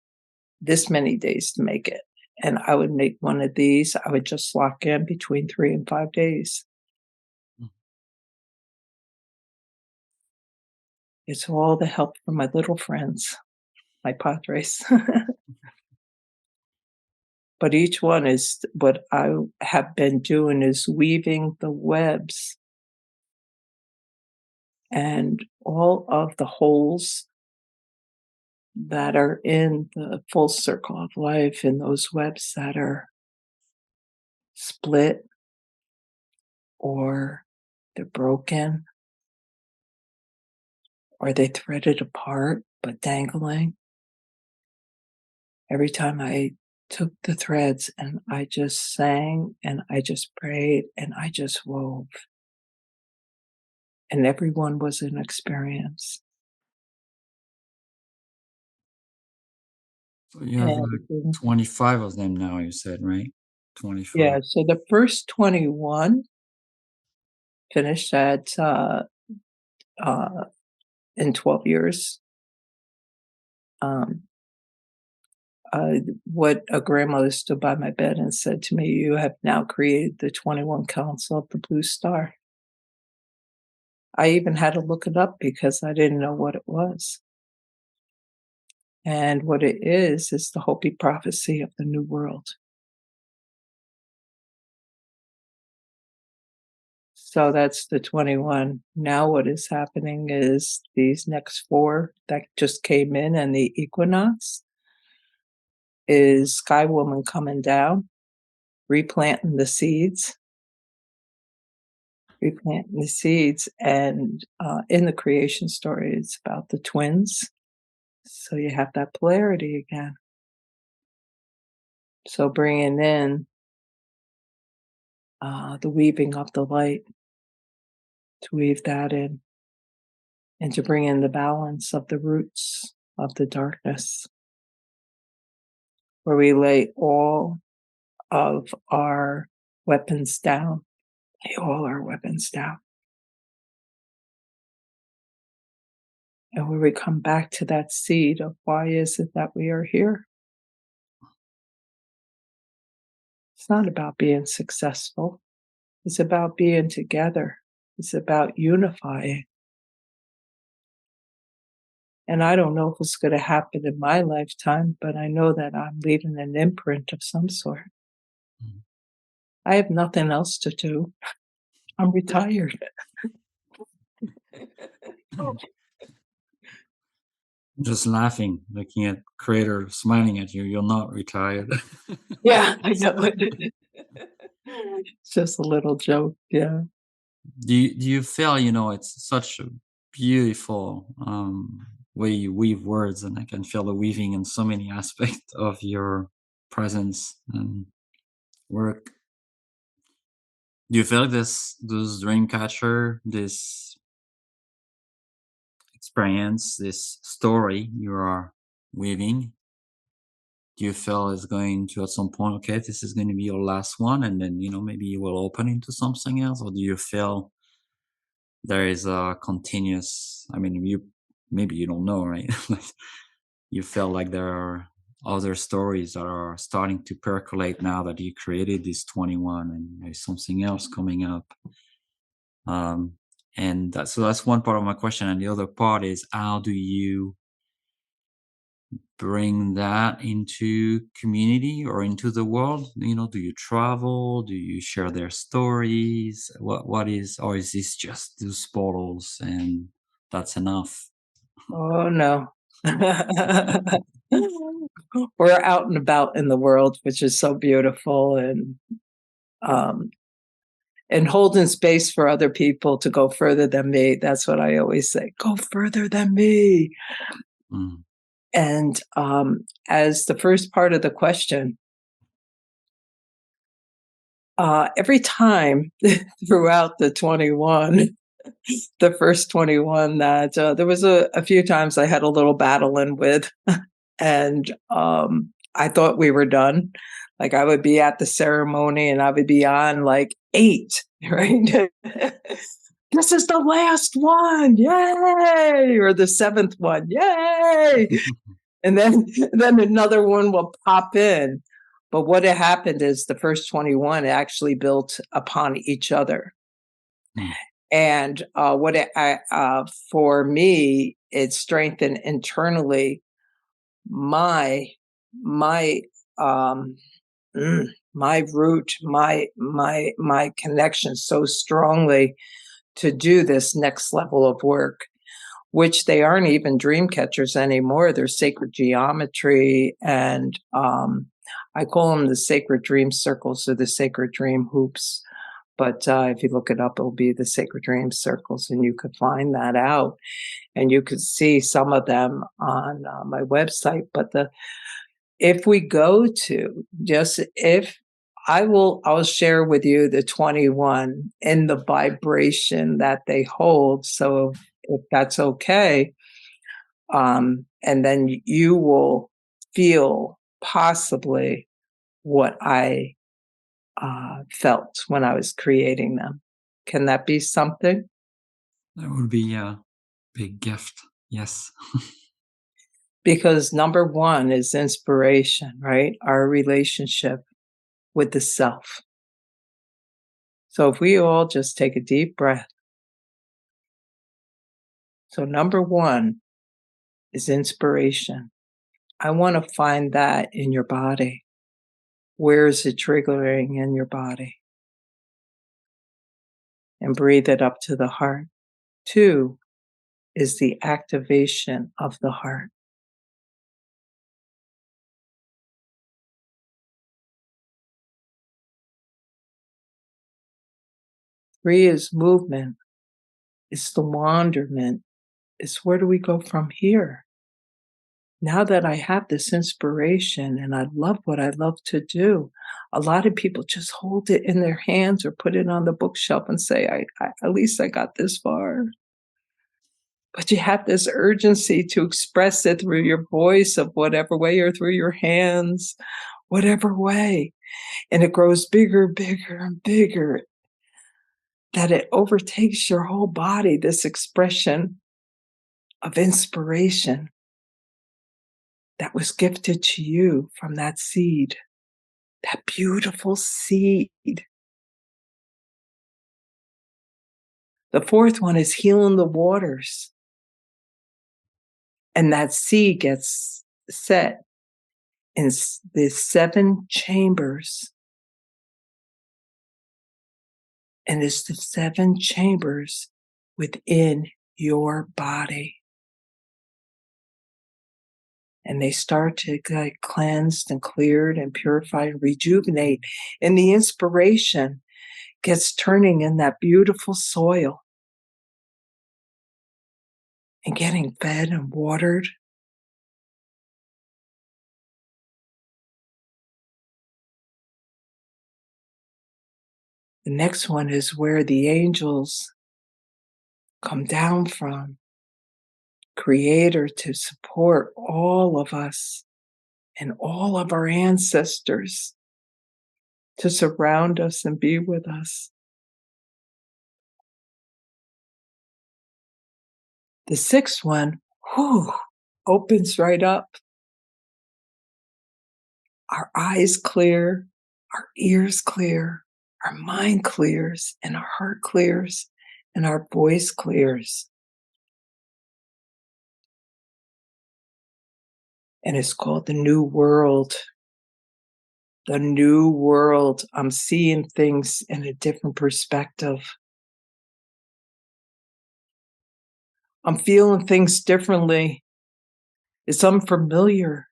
C: this many days to make it. And I would make one of these, I would just lock in between 3 and 5 days.
B: Mm.
C: It's all the help from my little friends, my padres. But each one is what I have been doing is weaving the webs and all of the holes that are in the full circle of life, in those webs that are split or they're broken or they threaded apart but dangling. Every time I took the threads and I just sang and I just prayed and I just wove, and every one was an experience.
B: So you have
C: And
B: like 25 of them now, you said, right? 25.
C: yeah, so the first 21 finished at uh, in 12 years. Um, what a grandmother stood by my bed and said to me, "You have now created the 21 Council of the Blue Star." I even had to look it up because I didn't know what it was. And what it is the Hopi prophecy of the New World. So that's the 21. Now what is happening is these next 4 that just came in and the equinox is Sky Woman coming down, replanting the seeds, and, in the creation story, it's about the twins. So you have that polarity again. So bringing in, the weaving of the light, to weave that in, and to bring in the balance of the roots of the darkness, where we lay all of our weapons down, lay all our weapons down. And where we come back to that seed of why is it that we are here? It's not about being successful. It's about being together. It's about unifying. And I don't know if it's going to happen in my lifetime, but I know that I'm leaving an imprint of some sort.
B: Mhm.
C: I have nothing else to do. I'm retired.
B: Just laughing, looking at Creator smiling at you. You're not retired.
C: Yeah, I know it. It's just a little joke. Yeah.
B: Do you feel, it's such a beautiful way you weave words, and I can feel the weaving in so many aspects of your presence and work. Do you feel this dream catcher, this experience, this story you are weaving? Do you feel it's going to at some point, okay, this is going to be your last one, and then maybe you will open into something else, or do you feel there is a continuous? I mean, maybe you don't know, right? Like, you feel like there are other stories that are starting to percolate now that you created this 21, and there's something else coming up. Um, and that's one part of my question, and the other part is, how do you bring that into community or into the world? Do you travel? Do you share their stories? What is, or is this just those portals and that's enough?
C: Oh, no. We're out and about in the world, which is so beautiful, um, and holding space for other people to go further than me. That's what I always say, go further than me.
B: Mm.
C: And as the first part of the question, every time throughout the 21, the first 21 that there was a few times I had a little battling with, and I thought we were done. Like I would be at the ceremony and I would be on like 8, right? This is the last one, yay! Or the 7th one, yay! And then another one will pop in. But what had happened is the first 21 actually built upon each other.
B: Mm.
C: And for me, it strengthened internally my my um my root, my connection so strongly to do this next level of work, which they aren't even dream catchers anymore. They're sacred geometry, and I call them the sacred dream circles or the sacred dream hoops. But if you look it up, it'll be the sacred dream circles, and you could find that out, and you could see some of them on my website. But if we go to just if I'll share with you the 21 in the vibration that they hold. So if that's okay, and then you will feel possibly what I felt when I was creating them. Can that be something?
B: That would be a big gift. Yes.
C: Because number one is inspiration, right? Our relationship with the self. So if we all just take a deep breath. So number one is inspiration. I want to find that in your body. Where is it triggering in your body? And breathe it up to the heart. 2 is the activation of the heart. 3 is movement. It's the wonderment. It's where do we go from here? Now that I have this inspiration and I love what I love to do, a lot of people just hold it in their hands or put it on the bookshelf and say, I at least I got this far. But you have this urgency to express it through your voice of whatever way or through your hands, whatever way. And it grows bigger, bigger, and bigger, that it overtakes your whole body, this expression of inspiration that was gifted to you from that seed, that beautiful seed. The 4th one is healing the waters. And that seed gets set in the 7 chambers. And it's the 7 chambers within your body. And they start to get cleansed and cleared and purified and rejuvenate. And the inspiration gets turning in that beautiful soil and getting fed and watered. The next one is where the angels come down from, Creator, to support all of us and all of our ancestors, to surround us and be with us. The 6th one, opens right up. Our eyes clear, our ears clear, our mind clears, and our heart clears, and our voice clears. And it's called the New World. The New World. I'm seeing things in a different perspective. I'm feeling things differently. It's unfamiliar.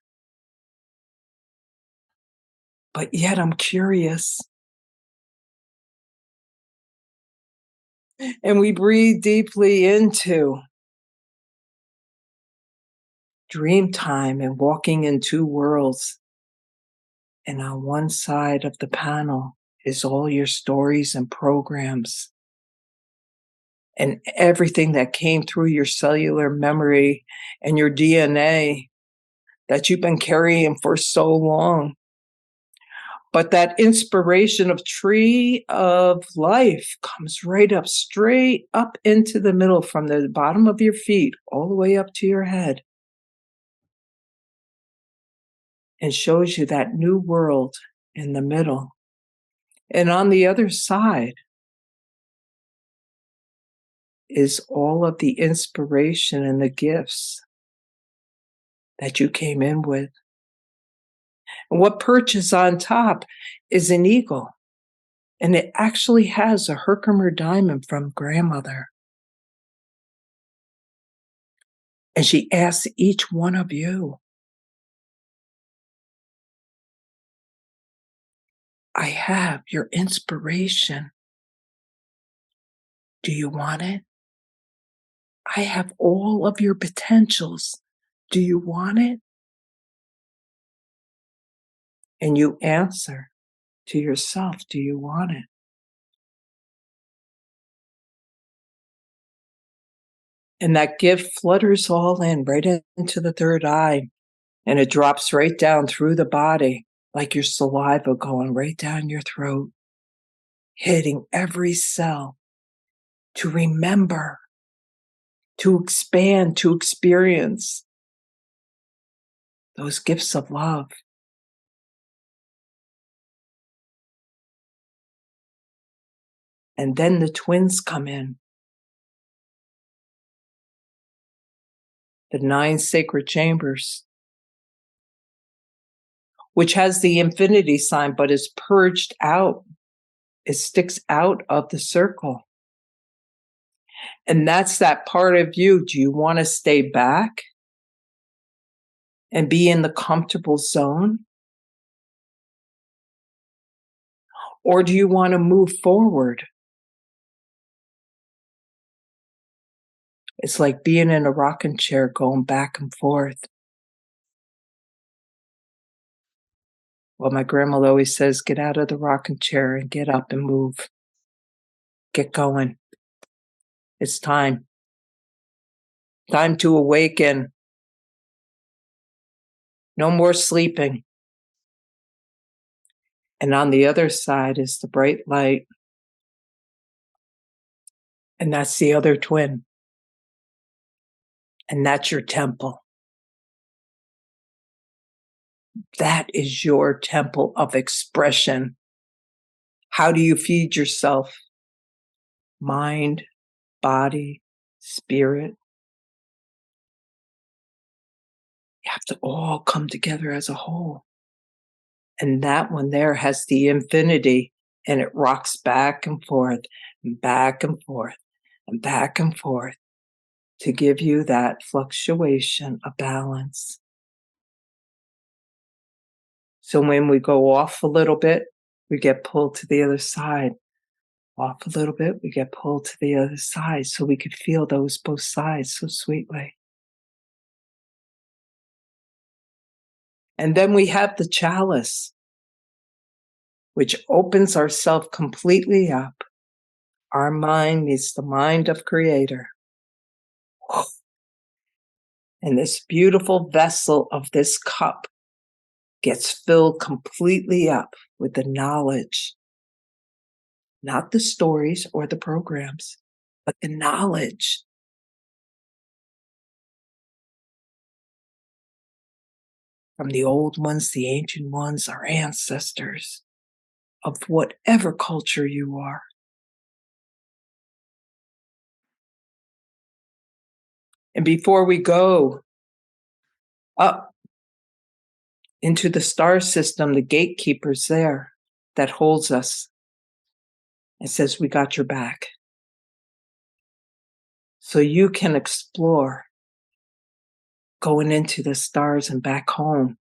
C: But yet I'm curious. And we breathe deeply into dream time and walking in two worlds. And on one side of the panel is all your stories and programs and everything that came through your cellular memory and your DNA that you've been carrying for so long. But that inspiration of tree of life comes right up, straight up into the middle from the bottom of your feet all the way up to your head and shows you that new world in the middle. And on the other side is all of the inspiration and the gifts that you came in with. And what perches on top is an eagle. And it actually has a Herkimer diamond from grandmother. And she asks each one of you, I have your inspiration. Do you want it? I have all of your potentials. Do you want it? And you answer to yourself, do you want it? And that gift flutters all in right into the third eye. And it drops right down through the body, like your saliva going right down your throat, hitting every cell to remember, to expand, to experience those gifts of love. And then the twins come in. The 9 sacred chambers, which has the infinity sign, but is purged out. It sticks out of the circle. And that's that part of you. Do you want to stay back and be in the comfortable zone? Or do you want to move forward? It's like being in a rocking chair going back and forth. Well, my grandmother always says, get out of the rocking chair and get up and move. Get going. It's time. Time to awaken. No more sleeping. And on the other side is the bright light. And that's the other twin. And that's your temple. That is your temple of expression. How do you feed yourself? Mind, body, spirit. You have to all come together as a whole. And that one there has the infinity, and it rocks back and forth and back and forth and back and forth to give you that fluctuation of balance. So when we go off a little bit, we get pulled to the other side. Off a little bit, we get pulled to the other side, so we could feel those both sides so sweetly. And then we have the chalice, which opens ourselves completely up. Our mind meets the mind of Creator. And this beautiful vessel of this cup gets filled completely up with the knowledge, not the stories or the programs, but the knowledge. From the old ones, the ancient ones, our ancestors, of whatever culture you are. And before we go up into the star system, the gatekeeper's there that holds us and says, we got your back. So you can explore. going into the stars and back home,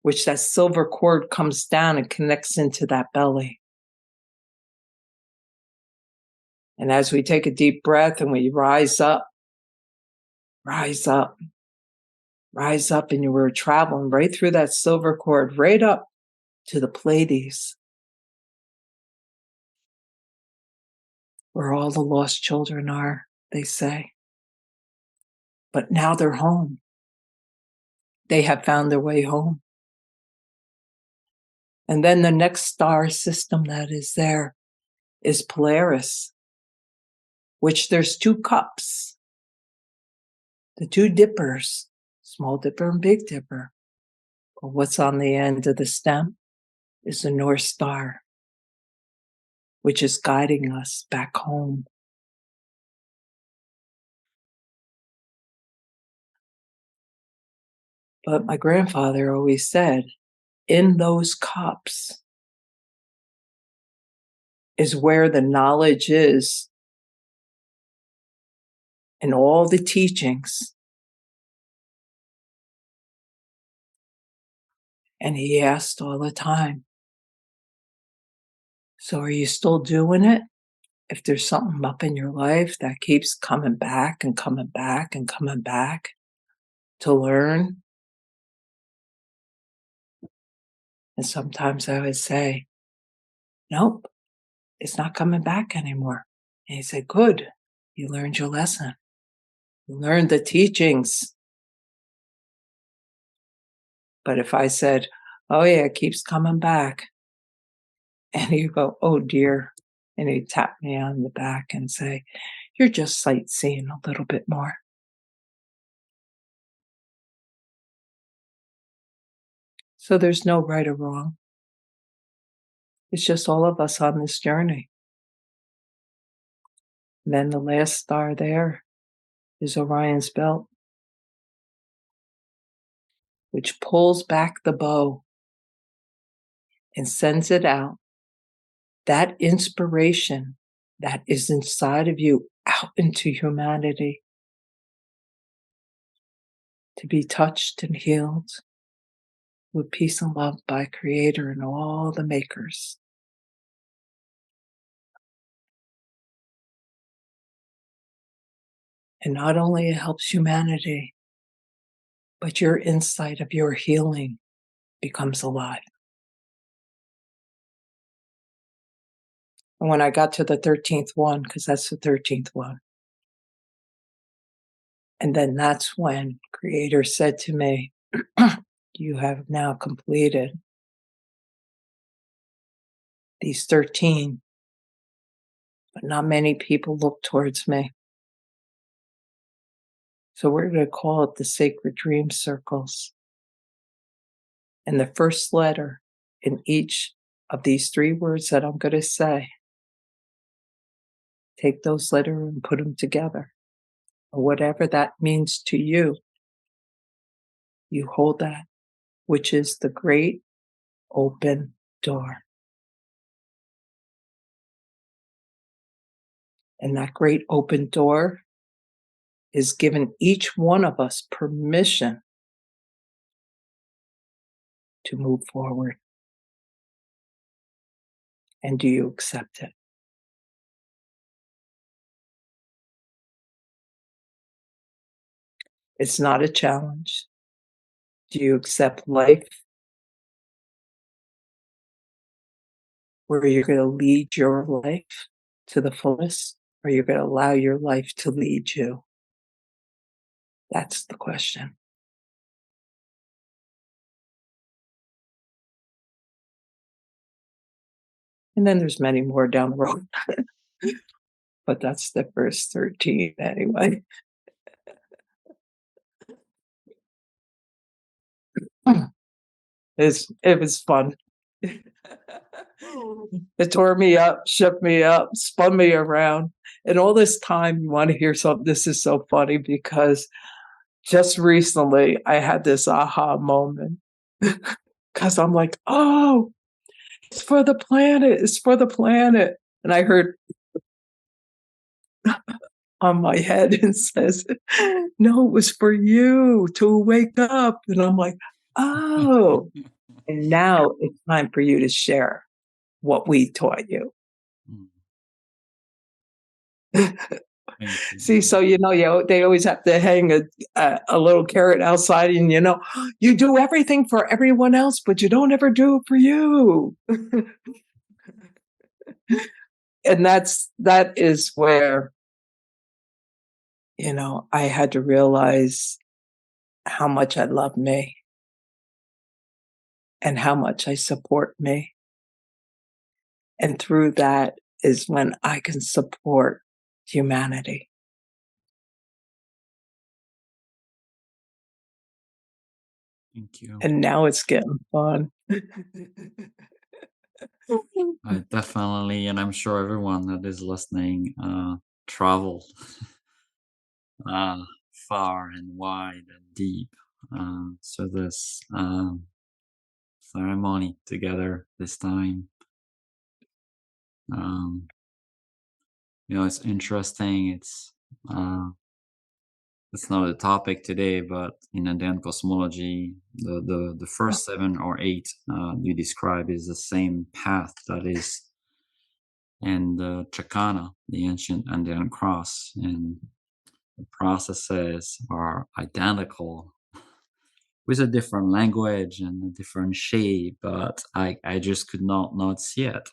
C: which that silver cord comes down and connects into that belly. And as we take a deep breath and we rise up, and you were traveling right through that silver cord, right up to the Pleiades, where all the lost children are, they say. But now they're home. They have found their way home. And then the next star system that is there is Polaris, which there's two cups, the two dippers, Small Dipper and Big Dipper. But what's on the end of the stem is the North Star, which is guiding us back home. But my grandfather always said, in those cups is where the knowledge is and all the teachings. And he asked all the time, so are you still doing it? If there's something up in your life that keeps coming back and coming back and coming back to learn. And sometimes I would say, nope, it's not coming back anymore. And he said, good, you learned your lesson. You learned the teachings. But if I said, oh yeah, it keeps coming back. And he'd go, oh dear. And he'd tap me on the back and say, you're just sightseeing a little bit more. So there's no right or wrong. It's just all of us on this journey. And then the last star there is Orion's belt, which pulls back the bow and sends it out. That inspiration that is inside of you out into humanity to be touched and healed with peace and love by Creator and all the makers. And not only it helps humanity, but your insight of your healing becomes alive. And when I got to the 13th one, because that's the 13th one, and then that's when Creator said to me, you have now completed these 13, but not many people look towards me. So we're going to call it the sacred dream circles. And the first letter in each of these 3 words that I'm going to say, take those letters and put them together. Or whatever that means to you, you hold that, which is the great open door. And that great open door is giving each one of us permission to move forward. And do you accept it? It's not a challenge. Do you accept life where you're going to lead your life to the fullest, or you're going to allow your life to lead you? That's the question. And then there's many more down the road. But that's the first 13 anyway. It was fun. It tore me up, shook me up, spun me around. And all this time, you want to hear something? This is so funny because just recently I had this aha moment. Because I'm like, oh, it's for the planet. It's for the planet. And I heard, on my head and says, "No, it was for you to wake up." And I'm like, "Oh, and now it's time for you to share what we taught you."
B: Mm, thank you.
C: See, so they always have to hang a little carrot outside, and you do everything for everyone else, but you don't ever do it for you. And that is where I had to realize how much I love me and how much I support me. And through that is when I can support humanity.
B: Thank you.
C: And now it's getting fun.
B: I definitely, and I'm sure everyone that is listening, traveled uh, far and wide and deep. So this ceremony together this time. Um, it's interesting. It's not a topic today, but in Indian cosmology, the first 7 or 8 you describe is the same path that is in the Chakana, the ancient Indian cross, and the processes are identical with a different language and a different shape, but I just could not see it.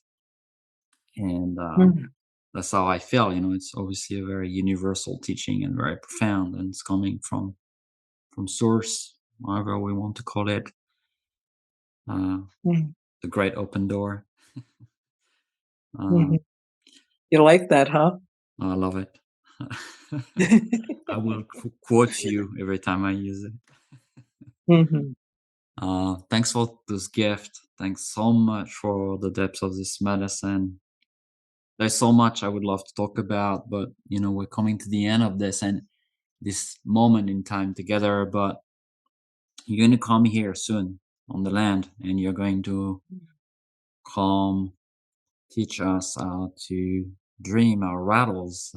B: And
C: Mhm.
B: that's how I feel. It's obviously a very universal teaching and very profound, and it's coming from source, however we want to call it, uh,
C: Mhm.
B: the great open door.
C: Mhm.
B: Um,
C: You like that, huh?
B: I love it. I will quote you every time I use it.
C: Mhm.
B: Thanks for this gift. Thanks so much for the depth of this medicine. There's so much I would love to talk about, but we're coming to the end of this and this moment in time together. But you're going to come here soon on the land, and you're going to come teach us how to dream our rattles,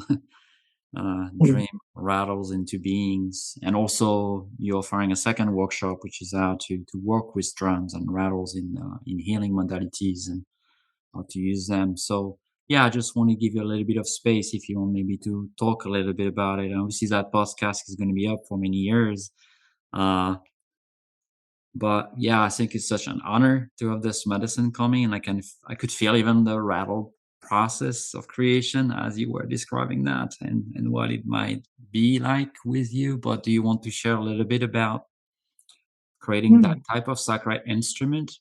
C: Mhm.
B: dream rattles into beings. And also, you're offering a second workshop, which is how to work with drums and rattles in healing modalities and how to use them. So, yeah, I just want to give you a little bit of space if you want maybe to talk a little bit about it. And obviously, that podcast is going to be up for many years. Uh, but yeah, I think it's such an honor to have this medicine coming, and I could feel even the rattle process of creation as you were describing that, and what it might be like with you. But do you want to share a little bit about creating that
C: Mhm.
B: type of sacred instrument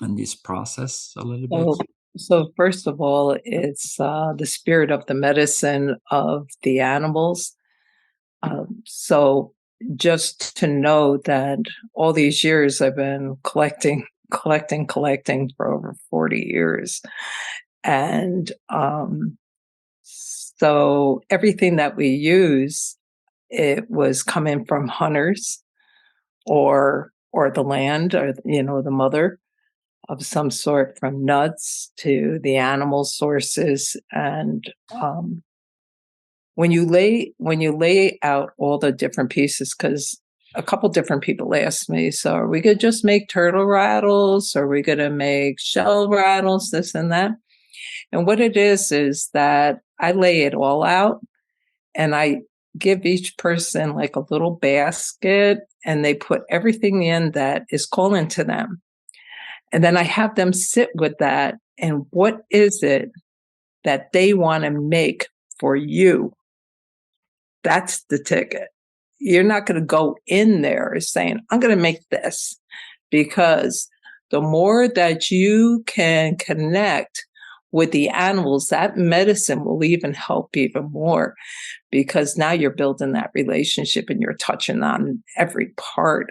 B: and this process a little bit?
C: So, so first of all, it's the spirit of the medicine of the animals. So just to know that all these years I've been collecting, collecting for over 40 years. And so everything that we use, it was coming from hunters or the land or the mother of some sort, from nuts to the animal sources. And um, when you lay out all the different pieces, because a couple different people asked me, so are we gonna just make turtle rattles? Or are we gonna make shell rattles, this and that? And what it is that I lay it all out, and I give each person like a little basket, and they put everything in that is calling to them. And then I have them sit with that, and what is it that they want to make for you? That's the ticket. You're not going to go in there saying, I'm going to make this, because the more that you can connect with the animals, that medicine will even help even more, because now you're building that relationship and you're touching on every part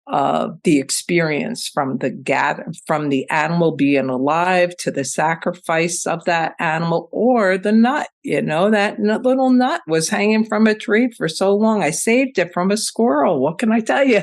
C: of the experience, from the animal being alive to the sacrifice of that animal, or the nut. That little nut was hanging from a tree for so long. I saved it from a squirrel. What can I tell you?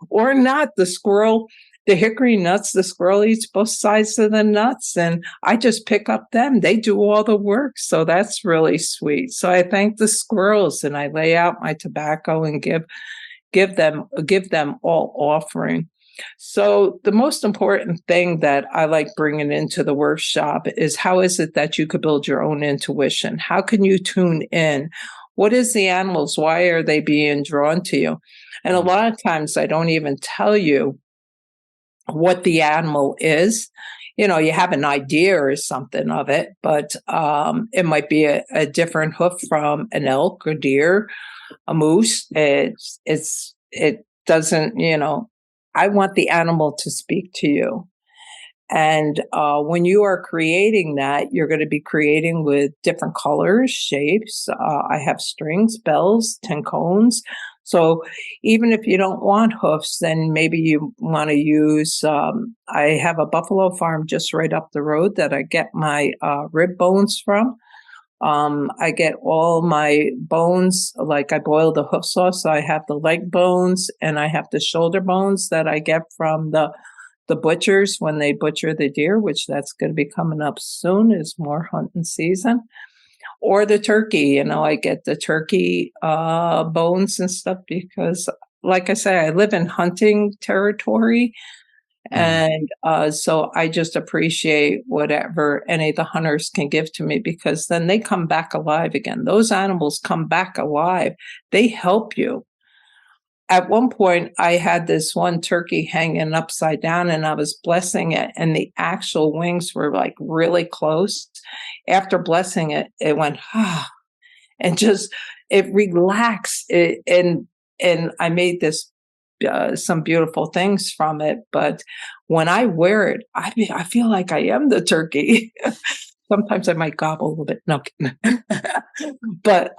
C: Or not. The squirrel the hickory nuts, the squirrel eats both sides of the nuts, and I just pick up them. They do all the work, so that's really sweet. So I thank the squirrels, and I lay out my tobacco and give them all offering. So the most important thing that I like bringing into the workshop is how is it that you could build your own intuition? How can you tune in? What is the animals? Why are they being drawn to you? And a
B: Mm.
C: lot of times I don't even tell you what the animal is. You have an idea or something of it, but it might be a different hoof from an elk or deer, a moose. It doesn't, I want the animal to speak to you. And when you are creating that, you're going to be creating with different colors, shapes. I have strings, bells, 10 cones. So even if you don't want hoofs, then maybe you want to use, I have a buffalo farm just right up the road that I get my rib bones from. I get all my bones, like I boil the hoof sauce. So I have the leg bones and I have the shoulder bones that I get from the butchers when they butcher the deer, which that's going to be coming up soon, is more hunting season. Or the turkey, I get the turkey bones and stuff because, like I say, I live in hunting territory.
B: Mm.
C: And so I just appreciate whatever any of the hunters can give to me because then they come back alive again. Those animals come back alive. They help you. At one point, I had this one turkey hanging upside down and I was blessing it, and the actual wings were like really close. After blessing it, it went, and just it relaxed. And I made this some beautiful things from it. But when I wear it, I feel like I am the turkey. Sometimes I might gobble a little bit. No, but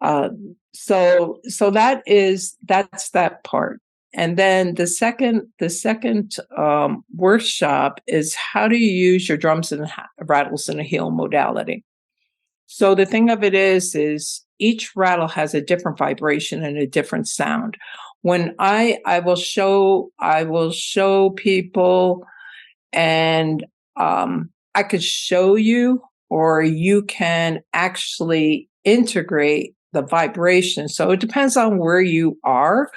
C: uh, so that's that part. And then the second workshop is how do you use your drums and rattles in a healing modality. So the thing of it is each rattle has a different vibration and a different sound. When I will show people, and I could show you, or you can actually integrate the vibration. So it depends on where you are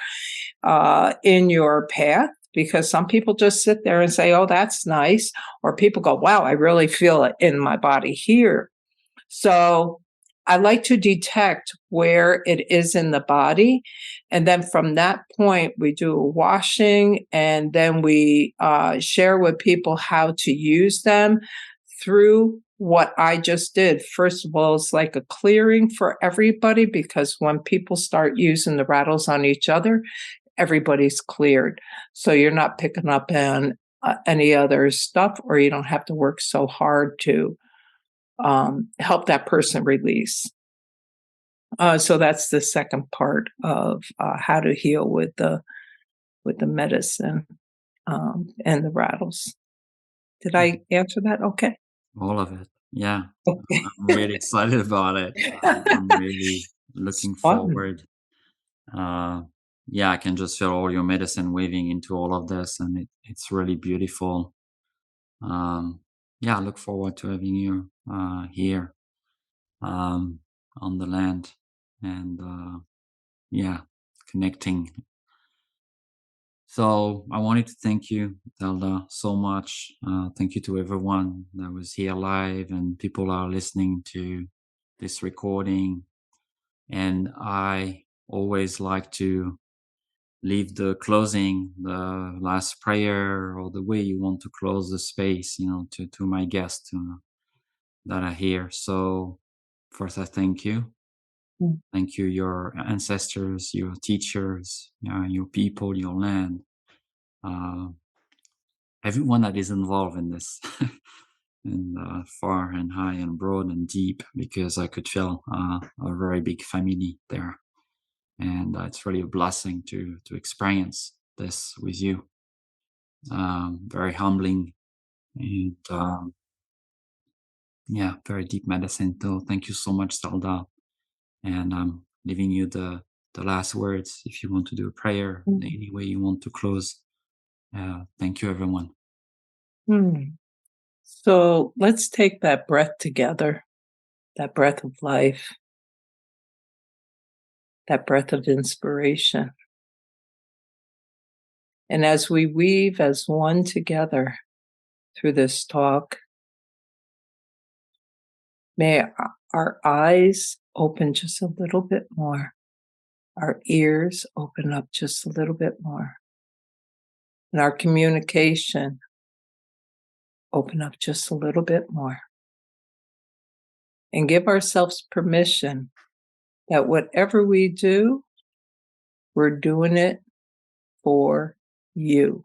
C: in your path, because some people just sit there and say, "Oh, that's nice," or people go, "Wow, I really feel it in my body here." So I like to detect where it is in the body. And then from that point, we do a washing, and then we share with people how to use them through what I just did. First of all, it's like a clearing for everybody, because when people start using the rattles on each other, everybody's cleared. So you're not picking up on any other stuff, or you don't have to work so hard to help that person release. So that's the second part of how to heal with the medicine and the rattles. Did I answer that? Okay.
B: All of it. Yeah.
C: Okay.
B: I'm really excited about it. I'm really
C: It's
B: looking
C: fun.
B: forward. Uh, yeah, I can just feel all your medicine weaving into all of this, and it's really beautiful. Um, yeah, I look forward to having you here um, on the land, and yeah, connecting. So I wanted to thank you, Zelda, so much. Thank you to everyone that was here live and people are listening to this recording. And I always like to leave the closing, the last prayer, or the way you want to close the space, to my guests that are here. So first, I thank you.
C: Mm.
B: Thank you, your ancestors, your teachers, your people, your land. Uh, Everyone that is involved in this, and far and high and broad and deep, because I could feel a very big family there, and it's really a blessing to experience this with you. Very humbling, and yeah, very deep medicine too. Thank you so much, Zelda, and I'm leaving you the last words. If you want to do a prayer,
C: Mm.
B: any way you want to close. Thank you, everyone.
C: So let's take that breath together, that breath of life, that breath of inspiration. And as we weave as one together through this talk, may our eyes open just a little bit more, our ears open up just a little bit more, and our communication open up just a little bit more. And give ourselves permission that whatever we do, we're doing it for you.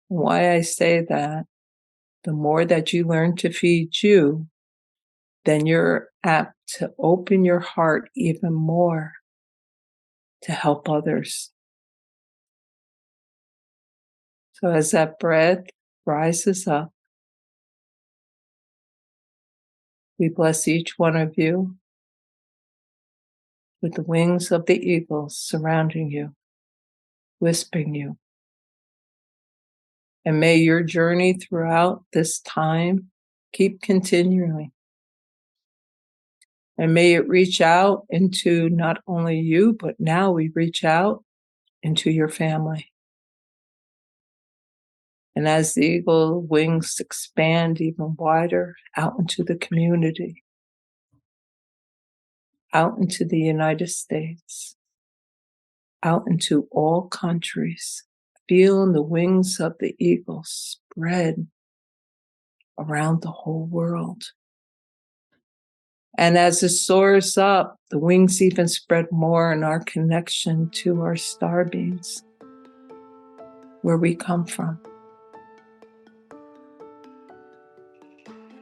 C: Why I say that, the more that you learn to feed you, then you're apt to open your heart even more to help others. So as that breath rises up, we bless each one of you with the wings of the eagles surrounding you, whispering you. And may your journey throughout this time keep continuing. And may it reach out into not only you, but now we reach out into your family. And as the eagle wings expand even wider out into the community, out into the United States, out into all countries, feeling the wings of the eagle spread around the whole world. And as it soars up, the wings even spread more in our connection to our star beings, where we come from.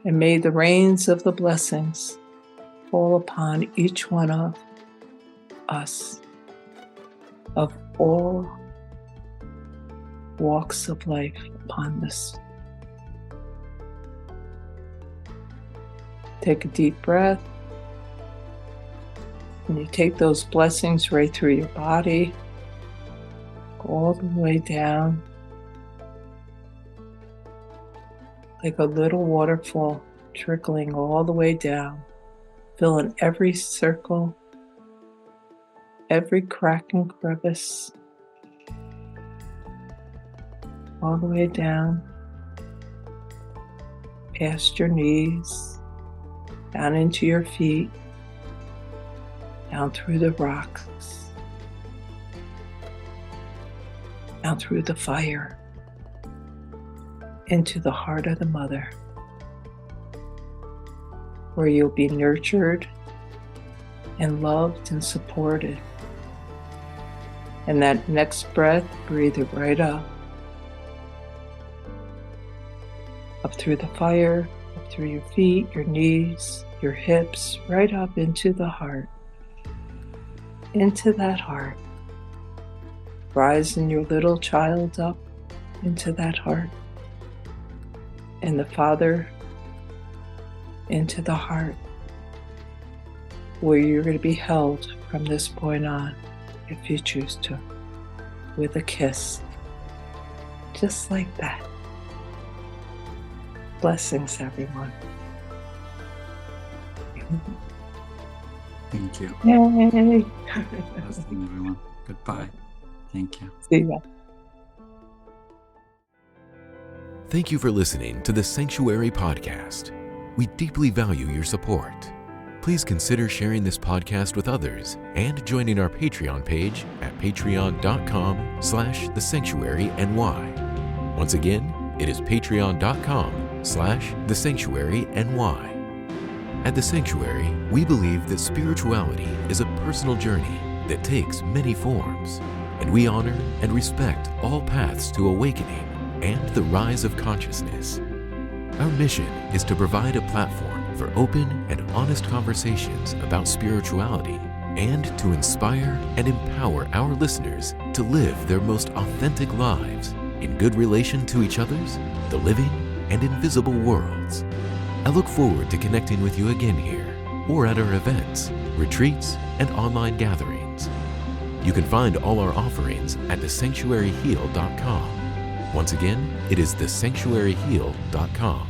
C: And may the rains of the blessings fall upon each one of us, of all walks of life upon this. Take a deep breath, and you take those blessings right through your body, all the way down, like a little waterfall trickling all the way down, filling every circle, every crack and crevice, all the way down, past your knees, down into your feet, down through the rocks, down through the fire, into the heart of the mother, where you'll be nurtured and loved and supported. And that next breath, breathe it right up through the fire, up through your feet, your knees, your hips, right up into the heart, into that heart. Rising your little child up into that heart, and the Father into the heart, where you're going to be held from this point on, if you choose to, with a kiss, just like that. Blessings, everyone.
B: Thank you.
C: Yay!
B: Blessings, everyone. Goodbye. Thank you.
C: See ya.
A: Thank you for listening to the Sanctuary Podcast. We deeply value your support. Please consider sharing this podcast with others and joining our Patreon page at patreon.com/thesanctuaryny. Once again, it is patreon.com/thesanctuaryny. At The Sanctuary, we believe that spirituality is a personal journey that takes many forms, and we honor and respect all paths to awakening and the rise of consciousness. Our mission is to provide a platform for open and honest conversations about spirituality and to inspire and empower our listeners to live their most authentic lives in good relation to each other's, the living and invisible worlds. I look forward to connecting with you again here or at our events, retreats, and online gatherings. You can find all our offerings at thesanctuaryheal.com. Once again, it is thesanctuaryheal.com.